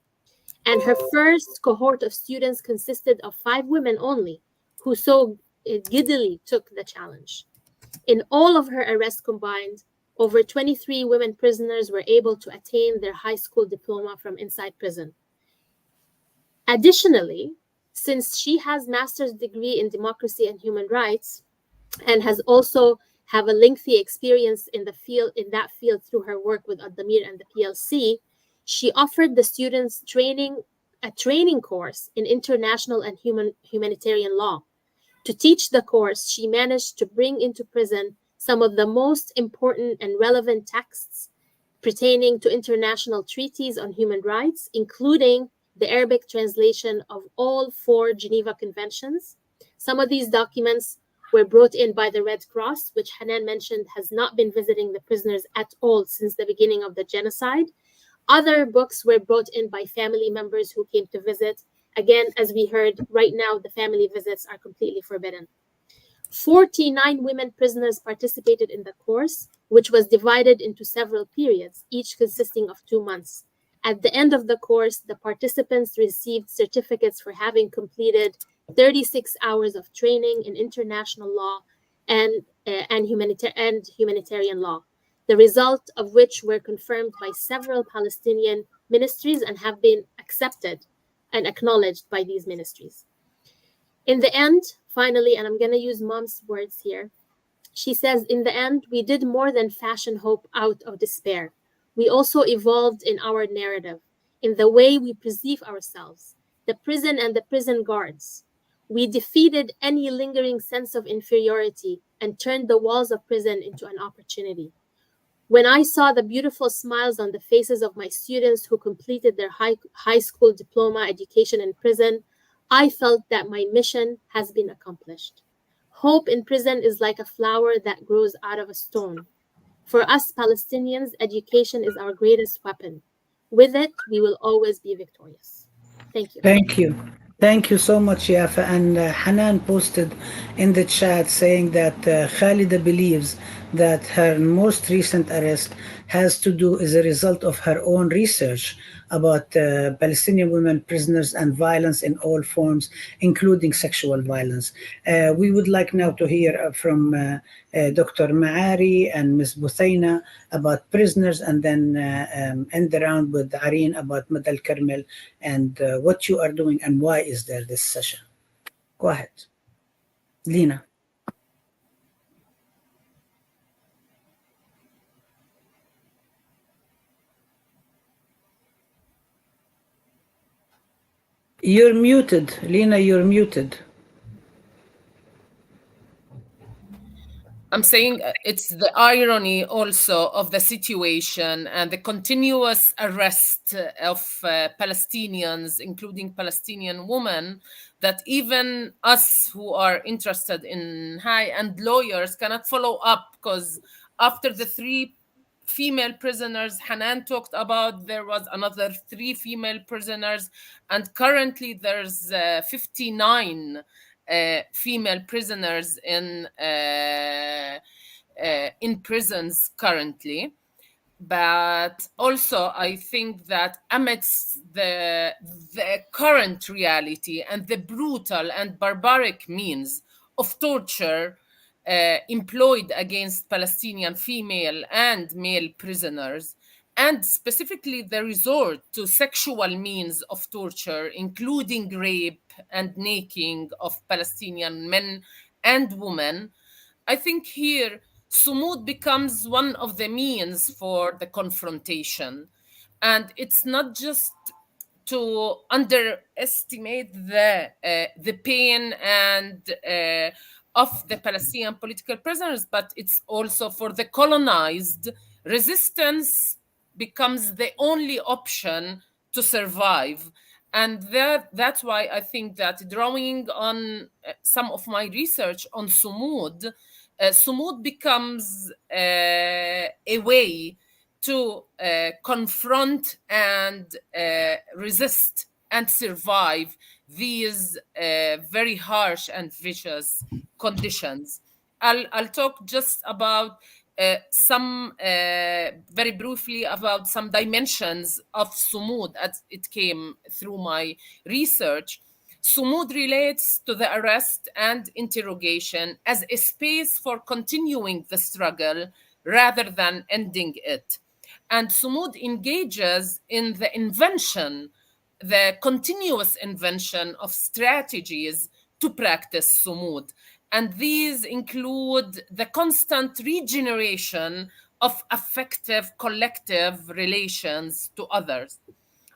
And her first cohort of students consisted of 5 women only, who so giddily took the challenge. In all of her arrests combined, over 23 women prisoners were able to attain their high school diploma from inside prison. Additionally, since she has master's degree in democracy and human rights, and has also have a lengthy experience in that field through her work with Ad-Damir and the PLC, she offered the students a training course in international and humanitarian law. To teach the course, she managed to bring into prison some of the most important and relevant texts pertaining to international treaties on human rights, including the Arabic translation of all 4 Geneva Conventions. Some of these documents were brought in by the Red Cross, which Hanan mentioned has not been visiting the prisoners at all since the beginning of the genocide. Other books were brought in by family members who came to visit. Again, as we heard, right now the family visits are completely forbidden. 49 women prisoners participated in the course, which was divided into several periods, each consisting of 2 months. At the end of the course, the participants received certificates for having completed 36 hours of training in international law and humanitarian law, the result of which were confirmed by several Palestinian ministries and have been accepted and acknowledged by these ministries. In the end, finally, and I'm going to use Mom's words here, she says, in the end, we did more than fashion hope out of despair. We also evolved in our narrative, in the way we perceive ourselves, the prison and the prison guards. We defeated any lingering sense of inferiority and turned the walls of prison into an opportunity. When I saw the beautiful smiles on the faces of my students who completed their high school diploma education in prison, I felt that my mission has been accomplished. Hope in prison is like a flower that grows out of a stone. For us Palestinians, education is our greatest weapon. With it, we will always be victorious. Thank you. Thank you. Thank you so much, Yafa. And Hanan posted in the chat saying that Khalida believes that her most recent arrest has to do as a result of her own research about Palestinian women prisoners and violence in all forms, including sexual violence. We would like now to hear from Dr. Ma'ari and Ms. Buthaina about prisoners, and then end the round with Areen about Mada al-Carmel and what you are doing and why is there this session. Go ahead. Lina. You're muted. Lina, you're muted. I'm saying it's the irony also of the situation and the continuous arrest of Palestinians, including Palestinian women, that even us who are interested in high-end lawyers cannot follow up, because after the 3 female prisoners Hanan talked about, there was another 3 female prisoners, and currently there's 59 female prisoners in prisons currently. But also I think that amidst the current reality and the brutal and barbaric means of torture employed against Palestinian female and male prisoners, and specifically the resort to sexual means of torture, including rape and naking of Palestinian men and women, I think here Sumud becomes one of the means for the confrontation. And it's not just to underestimate the pain and of the Palestinian political prisoners, but it's also for the colonized. Resistance becomes the only option to survive. And that's why I think that drawing on some of my research on Sumud, Sumud becomes a way to confront and resist and survive these very harsh and vicious conditions. I'll talk just about some very briefly about some dimensions of Sumud as it came through my research. Sumud relates to the arrest and interrogation as a space for continuing the struggle rather than ending it. And Sumud engages in the invention, the continuous invention of strategies to practice Sumud. And these include the constant regeneration of affective collective relations to others.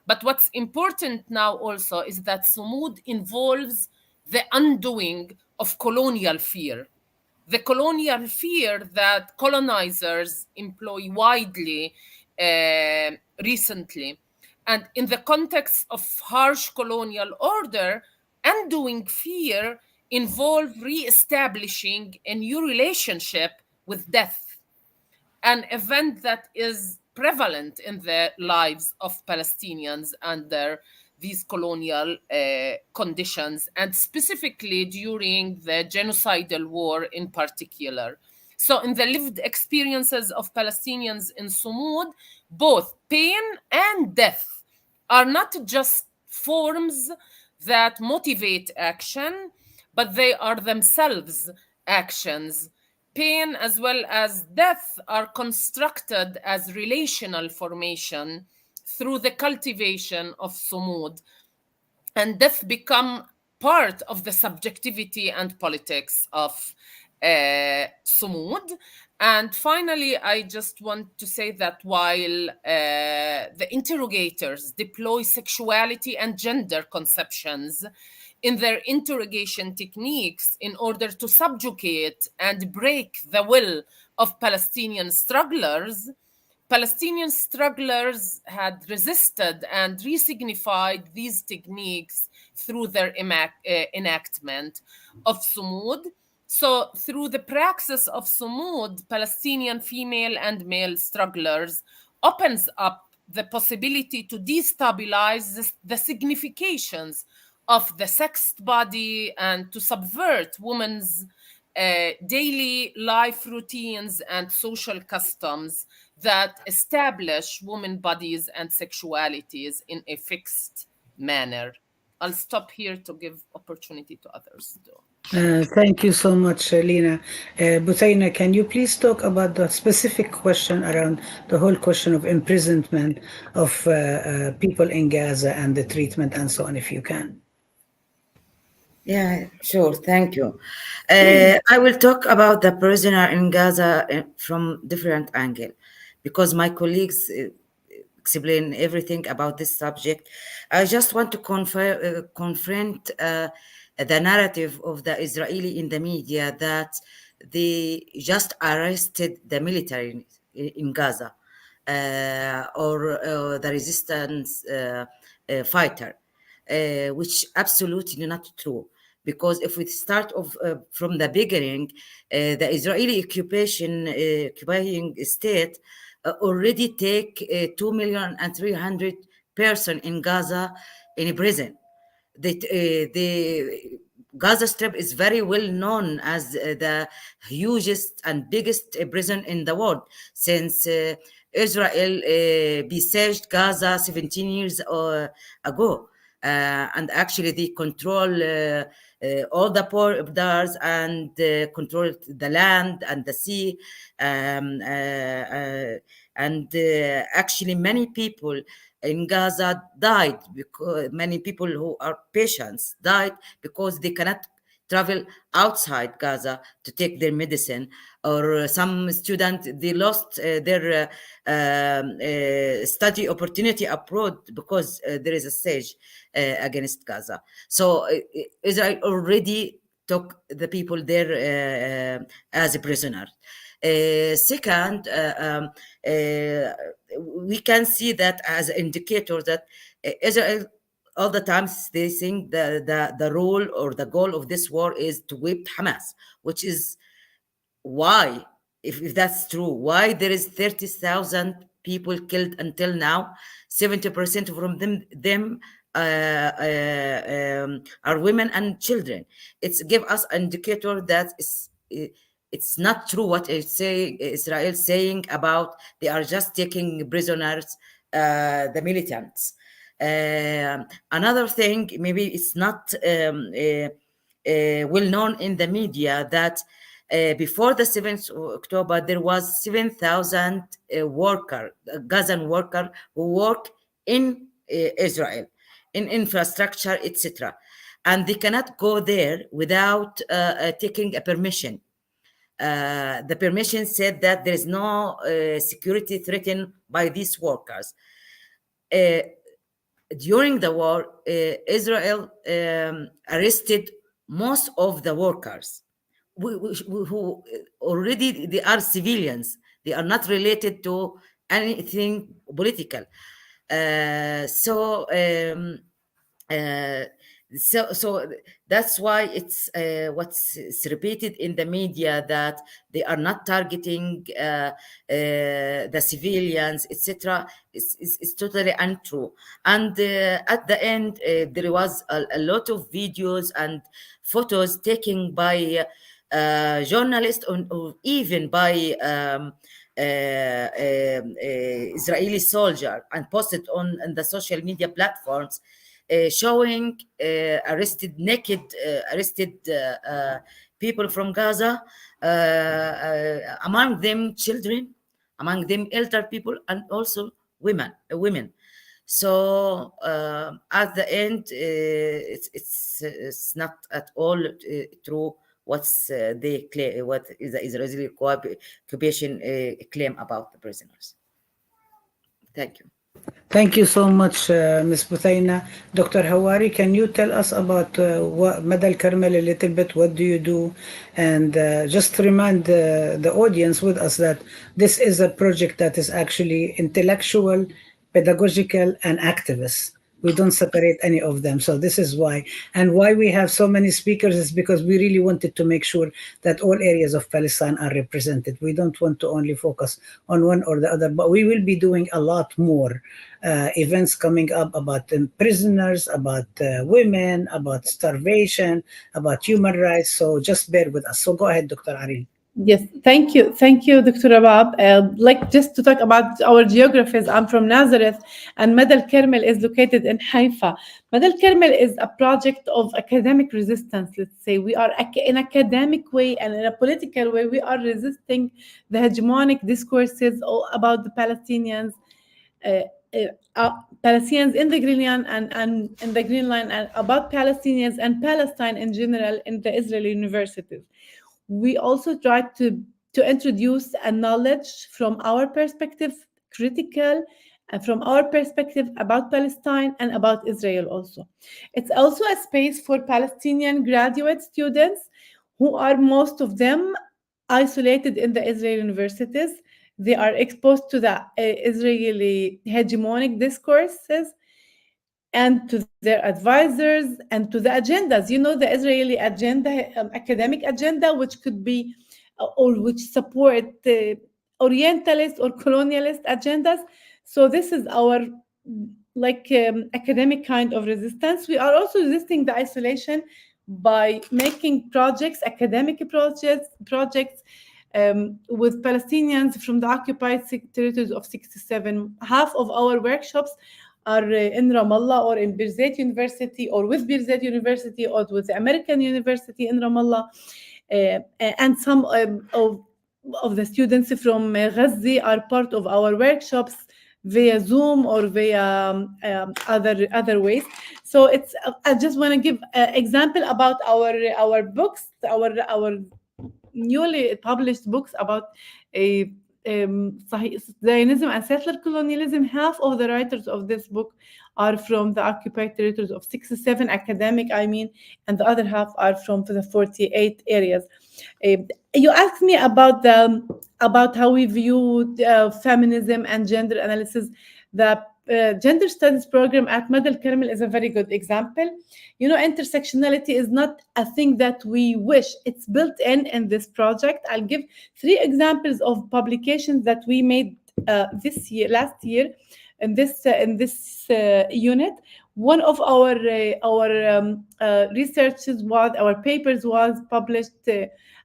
But what's important now also is that Sumud involves the undoing of colonial fear. The colonial fear that colonizers employ widely recently. And in the context of harsh colonial order, undoing fear involve re-establishing a new relationship with death, an event that is prevalent in the lives of Palestinians under these colonial conditions, and specifically during the genocidal war in particular. So in the lived experiences of Palestinians in Sumud, both pain and death are not just forms that motivate action, but they are themselves actions. Pain as well as death are constructed as relational formation through the cultivation of Sumud, and death become part of the subjectivity and politics of Sumud. And finally, I just want to say that while the interrogators deploy sexuality and gender conceptions in their interrogation techniques in order to subjugate and break the will of Palestinian strugglers, Palestinian strugglers had resisted and resignified these techniques through their enactment of Sumud. So through the praxis of Sumud, Palestinian female and male strugglers opens up the possibility to destabilize the significations of the sexed body and to subvert women's daily life routines and social customs that establish women bodies and sexualities in a fixed manner. I'll stop here to give opportunity to others too. Thank you so much, Lina. Buthaina, can you please talk about the specific question around the whole question of imprisonment of people in Gaza and the treatment and so on, if you can? Yeah, sure. Thank you. I will talk about the prisoner in Gaza from different angle, because my colleagues explain everything about this subject. I just want to confront the narrative of the Israeli in the media that they just arrested the military in Gaza or the resistance fighter, which absolutely not true. Because if we start off from the beginning, the Israeli occupying state already take 2,300,000 person in Gaza in prison. The Gaza Strip is very well known as the hugest and biggest prison in the world, since Israel besieged Gaza 17 years ago. And actually they control all the borders and control the land and the sea. Actually many people in Gaza died, because many people who are patients died because they cannot travel outside Gaza to take their medicine, or some students, they lost their study opportunity abroad because there is a siege against Gaza. So Israel already took the people there as a prisoner. Second, we can see that as an indicator that Israel all the time they think the role or the goal of this war is to whip Hamas, which is why, if that's true, why there is 30,000 people killed until now. 70% from them are women and children. It's give us an indicator that it's not true what Israel saying about they are just taking prisoners, the militants. Another thing, maybe it's not well known in the media, that before the 7th of October, there was 7,000 Gazan worker who work in Israel, in infrastructure, etc. And they cannot go there without taking a permission. The permission said that there is no security threatened by these workers. During the war, Israel arrested most of the workers who already they are civilians. They are not related to anything political. So that's why it's what's repeated in the media, that they are not targeting the civilians, etc. It's totally untrue. And at the end, there was a lot of videos and photos taken by journalists or even by Israeli soldier and posted on the social media platforms, showing arrested people from Gaza, among them children, among them elder people, and also women. So at the end, it's not at all true what's they claim, what is the Israeli occupation claim about the prisoners. Thank you. Thank you so much, Ms. Buthaina. Dr. Hawari, can you tell us about what Mada al-Carmel a little bit? What do you do? And just remind the audience with us that this is a project that is actually intellectual, pedagogical, and activist. We don't separate any of them. So this is why. And why we have so many speakers is because we really wanted to make sure that all areas of Palestine are represented. We don't want to only focus on one or the other, but we will be doing a lot more events coming up about prisoners, about women, about starvation, about human rights. So just bear with us. So go ahead, Dr. Aril. Yes, thank you, Dr. Rabab. Like just to talk about our geographies, I'm from Nazareth, and Mada al-Carmel is located in Haifa. Mada al-Carmel is a project of academic resistance. Let's say we are in academic way and in a political way. We are resisting the hegemonic discourses about the Palestinians. Palestinians in the Green Line and in the Green Line, and about Palestinians and Palestine in general in the Israeli universities. We also try to introduce a knowledge from our perspective, critical, and from our perspective about Palestine and about Israel also. It's also a space for Palestinian graduate students who are most of them isolated in the Israeli universities. They are exposed to the Israeli hegemonic discourses and to their advisors and to the agendas. You know, the Israeli agenda, academic agenda, which could be or which support Orientalist or colonialist agendas. So this is our academic kind of resistance. We are also resisting the isolation by making projects, academic projects with Palestinians from the occupied territories of 67. Half of our workshops are in Ramallah or in Birzeit University or with Birzeit University or with the American University in Ramallah. And some of the students from Gaza are part of our workshops via Zoom or via other ways. So it's I just want to give an example about our books, our newly published books about Zionism and settler colonialism. Half of the writers of this book are from the occupied territories of 67 academic, and the other half are from the 48 areas. You asked me about how we view feminism and gender analysis. The gender studies program at Mada al-Carmel is a very good example. You know, intersectionality is not a thing that we wish. It's built in this project. I'll give 3 examples of publications that we made last year in this unit. One of our papers was published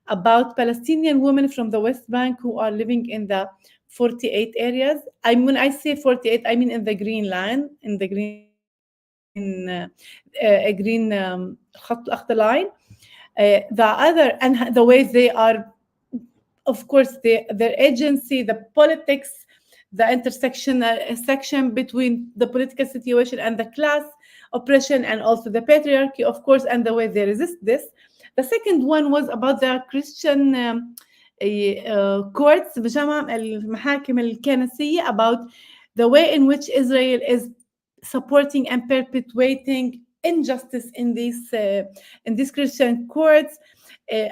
about Palestinian women from the West Bank who are living in the 48 areas. When I say 48, I mean in the Green Line, in the green خط الأخضر line. The other, and the way they are, of course, their agency, the politics, the intersection between the political situation and the class oppression, and also the patriarchy, of course, and the way they resist this. The second one was about the Christian courts, المحاكم الكنسية, about the way in which Israel is supporting and perpetuating injustice in these Christian courts,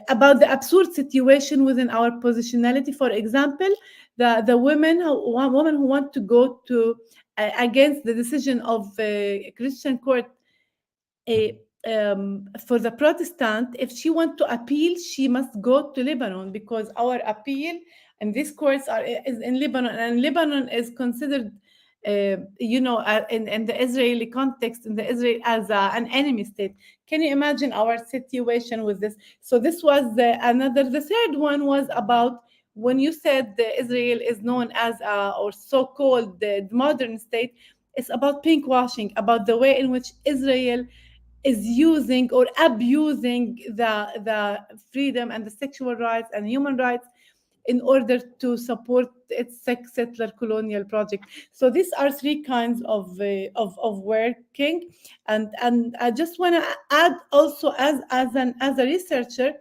about the absurd situation within our positionality. For example, the woman who want to go to against the decision of Christian court for the Protestant. If she want to appeal, she must go to Lebanon, because our appeal and these courts is in Lebanon, and Lebanon is considered in the Israeli context, in the Israel as an enemy state. Can you imagine our situation with this? So this was the third one was about when you said Israel is known as or so-called the modern state. It's about pink washing, about the way in which Israel is using or abusing the freedom and the sexual rights and human rights in order to support its settler colonial project. So these are 3 kinds of working, and I just want to add also as a researcher,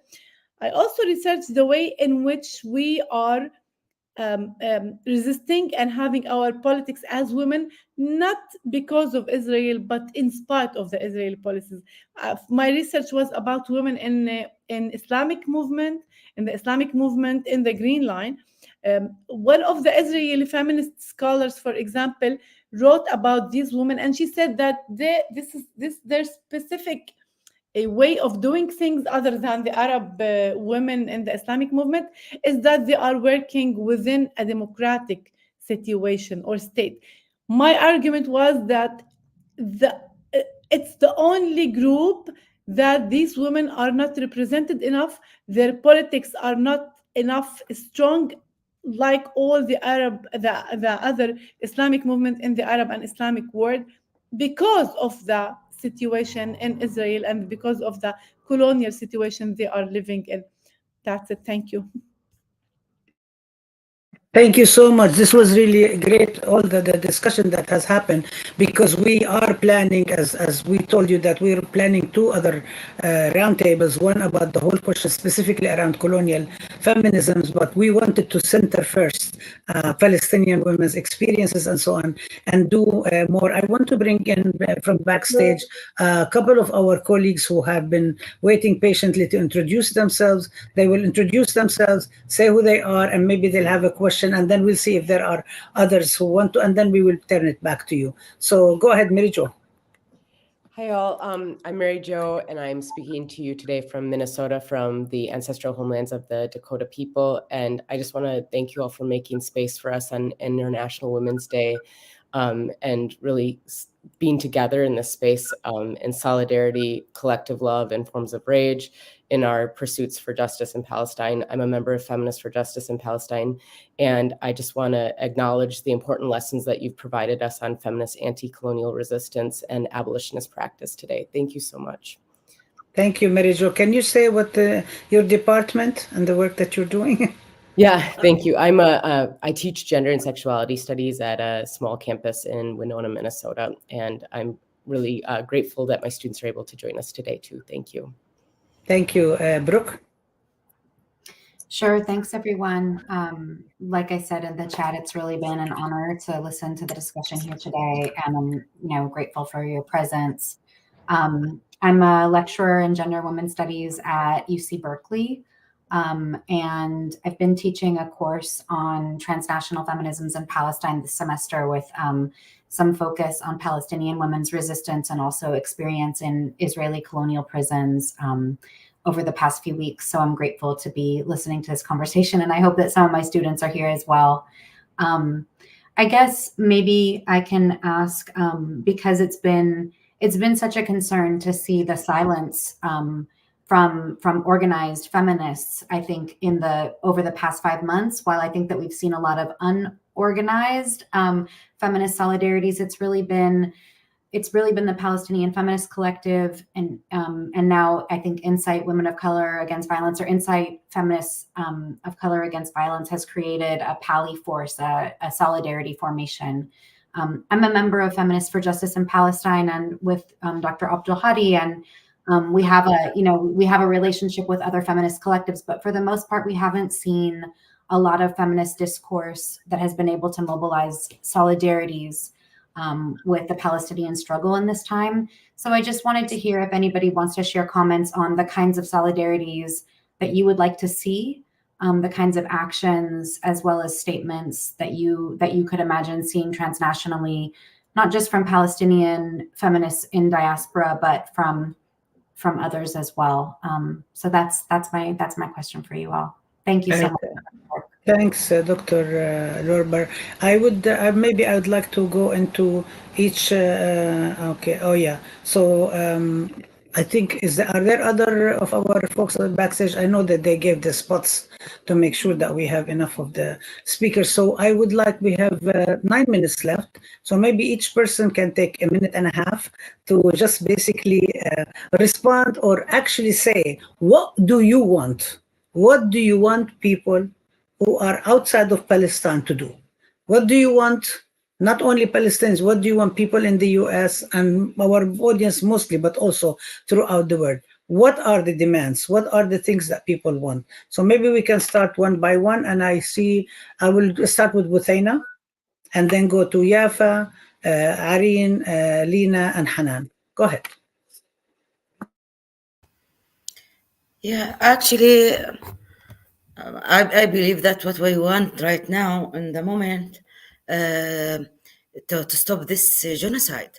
I also research the way in which we are resisting and having our politics as women, not because of Israel, but in spite of the Israeli policies. My research was about women in Islamic movement, in the Islamic movement in the Green Line. One of the Israeli feminist scholars, for example, wrote about these women, and she said that their specific a way of doing things other than the Arab women in the Islamic movement is that they are working within a democratic situation or state. My argument was that it's the only group that these women are not represented enough. Their politics are not enough strong like all the other Islamic movement in the Arab and Islamic world, because of the situation in Israel and because of the colonial situation they are living in. That's it. Thank you. Thank you so much. This was really great, all the discussion that has happened, because we are planning, as we told you, that we're planning 2 other roundtables, one about the whole question specifically around colonial feminisms, but we wanted to center first Palestinian women's experiences and so on, and do more. I want to bring in from backstage a couple of our colleagues who have been waiting patiently to introduce themselves. They will introduce themselves, say who they are, and maybe they'll have a question, and then we'll see if there are others who want to, and then we will turn it back to you. So go ahead, Mary Jo. Hi all, I'm Mary Jo, and I'm speaking to you today from Minnesota, from the ancestral homelands of the Dakota people. And I just want to thank you all for making space for us on International Women's Day, and really being together in this space in solidarity, collective love, and forms of rage in our pursuits for justice in Palestine. I'm a member of Feminist for Justice in Palestine, and I just want to acknowledge the important lessons that you've provided us on feminist anti-colonial resistance and abolitionist practice today. Thank you so much. Thank you, Mary Jo. Can you say what your department and the work that you're doing? Yeah, thank you. I teach gender and sexuality studies at a small campus in Winona, Minnesota, and I'm really grateful that my students are able to join us today too. Thank you. Thank you. Brooke? Sure. Thanks, everyone. Like I said in the chat, it's really been an honor to listen to the discussion here today, and I'm grateful for your presence. I'm a lecturer in gender and women's studies at UC Berkeley, and I've been teaching a course on transnational feminisms in Palestine this semester with some focus on Palestinian women's resistance and also experience in Israeli colonial prisons over the past few weeks. So I'm grateful to be listening to this conversation, and I hope that some of my students are here as well. I guess maybe I can ask, because it's been such a concern to see the silence from organized feminists, I think, over the past 5 months. While I think that we've seen a lot of unorganized feminist solidarities, it's really been the Palestinian Feminist Collective, and now I think Insight Women of Color Against Violence, or Insight Feminists of Color Against Violence, has created a Pali Force, a solidarity formation. I'm a member of Feminists for Justice in Palestine, and with Dr. Abdul Hadi, and we have a relationship with other feminist collectives, but for the most part, we haven't seen a lot of feminist discourse that has been able to mobilize solidarities with the Palestinian struggle in this time. So I just wanted to hear if anybody wants to share comments on the kinds of solidarities that you would like to see, the kinds of actions as well as statements that you could imagine seeing transnationally, not just from Palestinian feminists in diaspora, but from others as well. So that's my question for you all. Thank you so much. Thanks, Dr. Lorber. I would like to go into each. Okay. Oh yeah. So I think are there other of our folks on backstage? I know that they gave the spots to make sure that we have enough of the speakers. So we have 9 minutes left. So maybe each person can take a minute and a half to just basically respond, or actually say, what do you want? What do you want people who are outside of Palestine to do? What do you want, not only Palestinians, what do you want people in the US and our audience mostly, but also throughout the world? What are the demands? What are the things that people want? So maybe we can start one by one. And I will start with Buthaina and then go to Yafa, Areen, Lina, and Hanan. Go ahead. Yeah, actually, I believe that's what we want right now in the moment, to stop this genocide.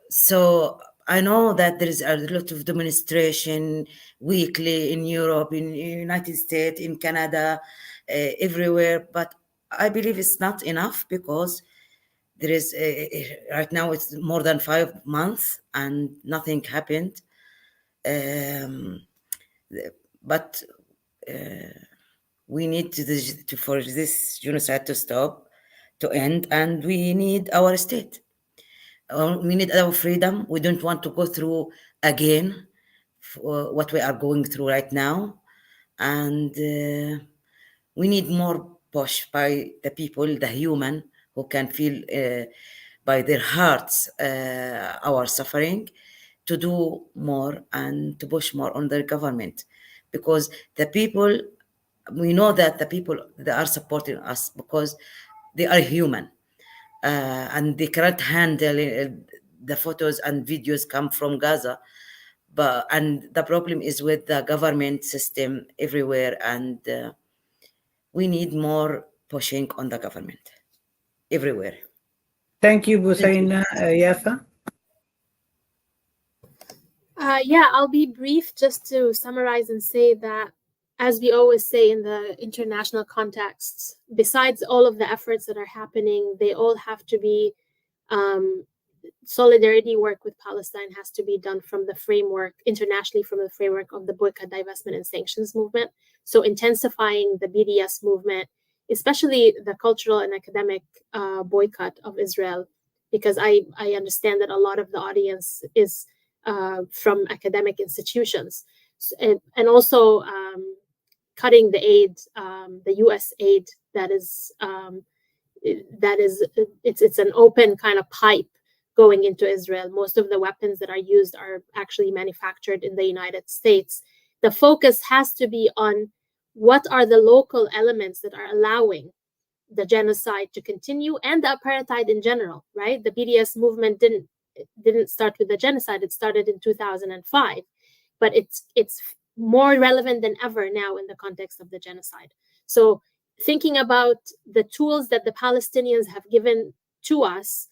So I know that there is a lot of demonstration weekly in Europe, in the United States, in Canada, everywhere, but I believe it's not enough because there is right now it's more than 5 months and nothing happened. But we need to for this genocide to stop, to end, and we need our state. We need our freedom. We don't want to go through again what we are going through right now, and we need more push by the people, the human, who can feel by their hearts our suffering, to do more and to push more on their government, because the people, we know that the people, they are supporting us because they are human, and they cannot handle the photos and videos come from Gaza. And the problem is with the government system everywhere, and we need more pushing on the government everywhere. Thank you, Buthaina. Yafa? Yeah, I'll be brief just to summarize and say that, as we always say in the international contexts, besides all of the efforts that are happening, they all have to be solidarity work with Palestine has to be done from the framework, internationally, from the framework of the boycott, divestment, and sanctions movement. So intensifying the BDS movement, especially the cultural and academic boycott of Israel, because I understand that a lot of the audience is from academic institutions, and also cutting the aid, the U.S. aid it's an open kind of pipe going into Israel. Most of the weapons that are used are actually manufactured in the United States. The focus has to be on what are the local elements that are allowing the genocide to continue and the apartheid in general, right? The BDS movement didn't start with the genocide. It started in 2005, but it's more relevant than ever now in the context of the genocide. So thinking about the tools that the Palestinians have given to us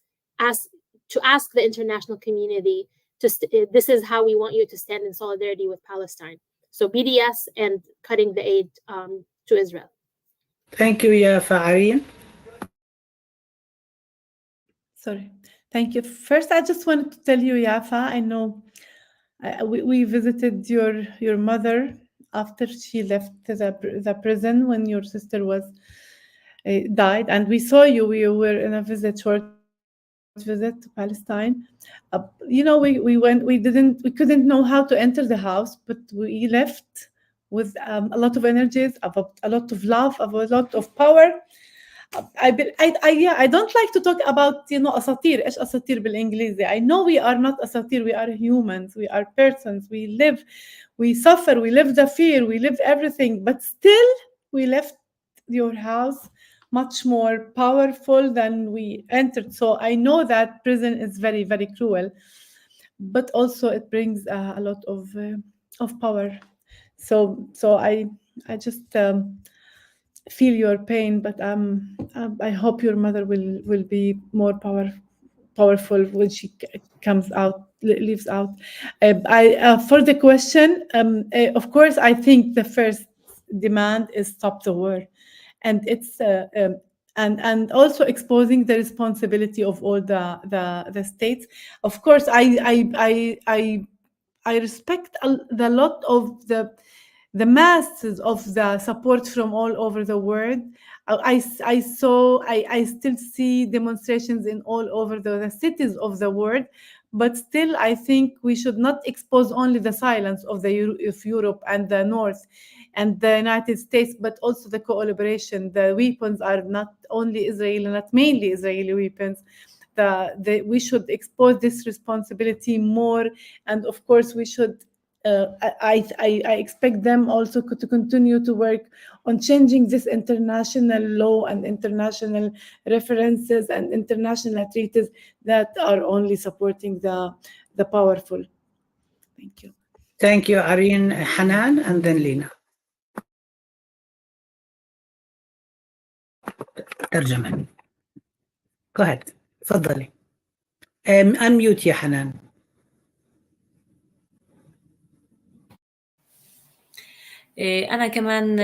to ask the international community this is how we want you to stand in solidarity with Palestine. So BDS and cutting the aid to Israel. Thank you, Yafa. Areen? Sorry. Thank you. First, I just wanted to tell you, Yafa, I know we visited your mother after she left the prison when your sister was died, and we saw you. We were in a short visit to Palestine. We went. We couldn't know how to enter the house, but we left with a lot of energies, a lot of love, a lot of power. I don't like to talk about أساطير. إيش أساطير بالإنجليزي? I know we are not أساطير. We are humans. We are persons. We live, we suffer, we live the fear, we live everything. But still, we left your house much more powerful than we entered. So I know that prison is very, very cruel, but also it brings a lot of power. So I just feel your pain, but I hope your mother will be more powerful when she comes out, leaves out. For the question, of course, I think the first demand is stop the war, and it's and also exposing the responsibility of all the states. Of course, I respect the lot of the masses of the support from all over the world. I still see demonstrations in all over the cities of the world, but still I think we should not expose only the silence of Europe and the North and the United States, but also the collaboration. The weapons are not only Israeli, not mainly Israeli weapons. we should expose this responsibility more, and of course we should. I expect them also to continue to work on changing this international law and international references and international treaties that are only supporting the powerful. Thank you. Thank you, Irene. Hanan, and then Lina. ترجمة. Go ahead. تفضلي. Unmute يا حنان. أنا كمان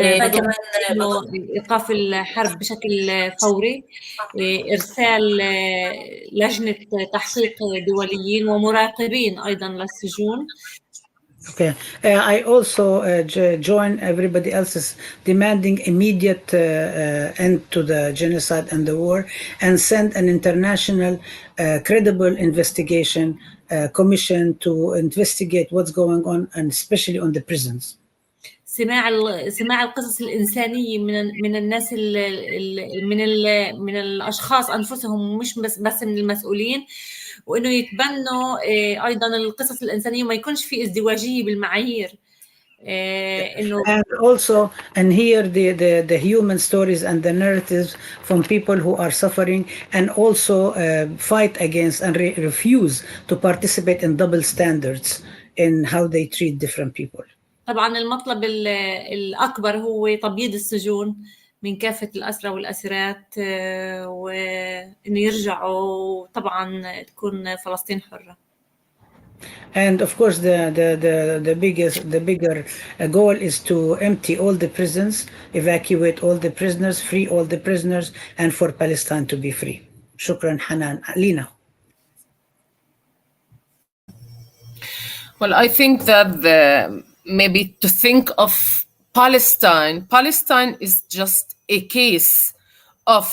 إنه إيقاف الحرب بشكل فوري، إرسال لجنة تحقيق دوليين ومراقبين أيضا للسجون. Okay. I also join everybody else's demanding immediate end to the genocide and the war, and send an international credible investigation commission to investigate what's going on, and especially on the prisons. سماع القصص الإنسانية من الناس من الأشخاص أنفسهم، مش بس من المسؤولين، وإنه يتبنوا أيضا القصص الإنسانية وما يكونش في ازدواجية بالمعايير. And also, and hear the human stories and the narratives from people who are suffering, and also fight against and refuse to participate in double standards in how they treat different people. طبعا المطلب الأكبر هو تبييض السجون من كافة الأسرى والأسيرات، وإنه يرجعوا طبعا تكون فلسطين حرة. And of course, the bigger goal is to empty all the prisons, evacuate all the prisoners, free all the prisoners, and for Palestine to be free. Shukran, Hanan. Lina. Well, I think that maybe to think of Palestine is just a case of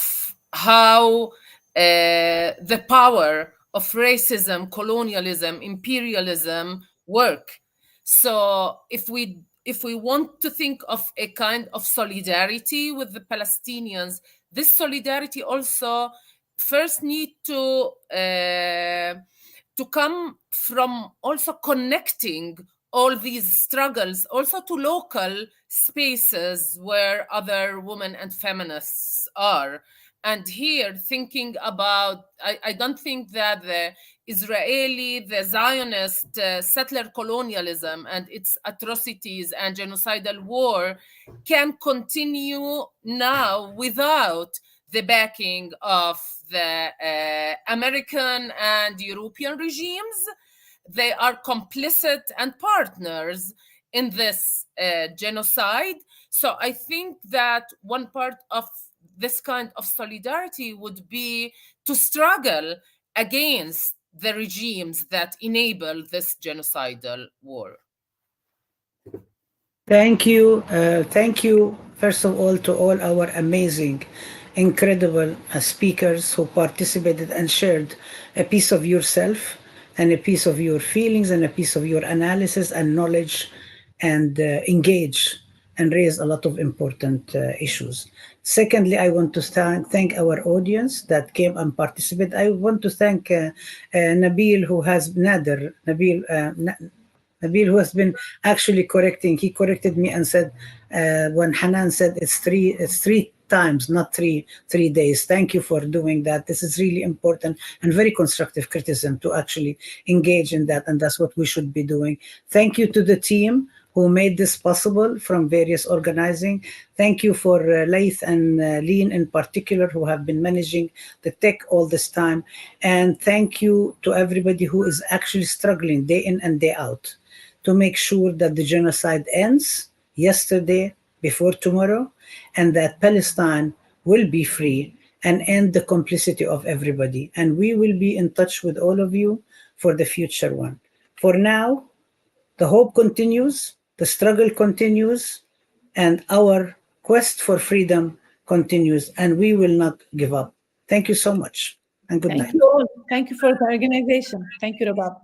how the power of racism, colonialism, imperialism work. So if we want to think of a kind of solidarity with the Palestinians, this solidarity also first need to come from also connecting all these struggles also to local spaces where other women and feminists are. And here, thinking about, I don't think that the Zionist settler colonialism and its atrocities and genocidal war can continue now without the backing of the American and European regimes. They are complicit and partners in this genocide. So I think that one part of this kind of solidarity would be to struggle against the regimes that enable this genocidal war. Thank you. Thank you, first of all, to all our amazing, incredible speakers who participated and shared a piece of yourself and a piece of your feelings and a piece of your analysis and knowledge, and engage and raise a lot of important issues. Secondly, I want to thank our audience that came and participated. I want to thank Nabil, who has Nabil, who has been actually correcting. He corrected me and said, when Hanan said it's three times, not three days. Thank you for doing that. This is really important and very constructive criticism to actually engage in that, and that's what we should be doing. Thank you to the team who made this possible from various organizing. Thank you for Laith and Lean in particular, who have been managing the tech all this time. And thank you to everybody who is actually struggling day in and day out to make sure that the genocide ends yesterday, before tomorrow, and that Palestine will be free and end the complicity of everybody. And we will be in touch with all of you for the future one. For now, the hope continues, the struggle continues, and our quest for freedom continues, and we will not give up. Thank you so much, and good night. Thank you all. Thank you for the organization. Thank you, Rabab.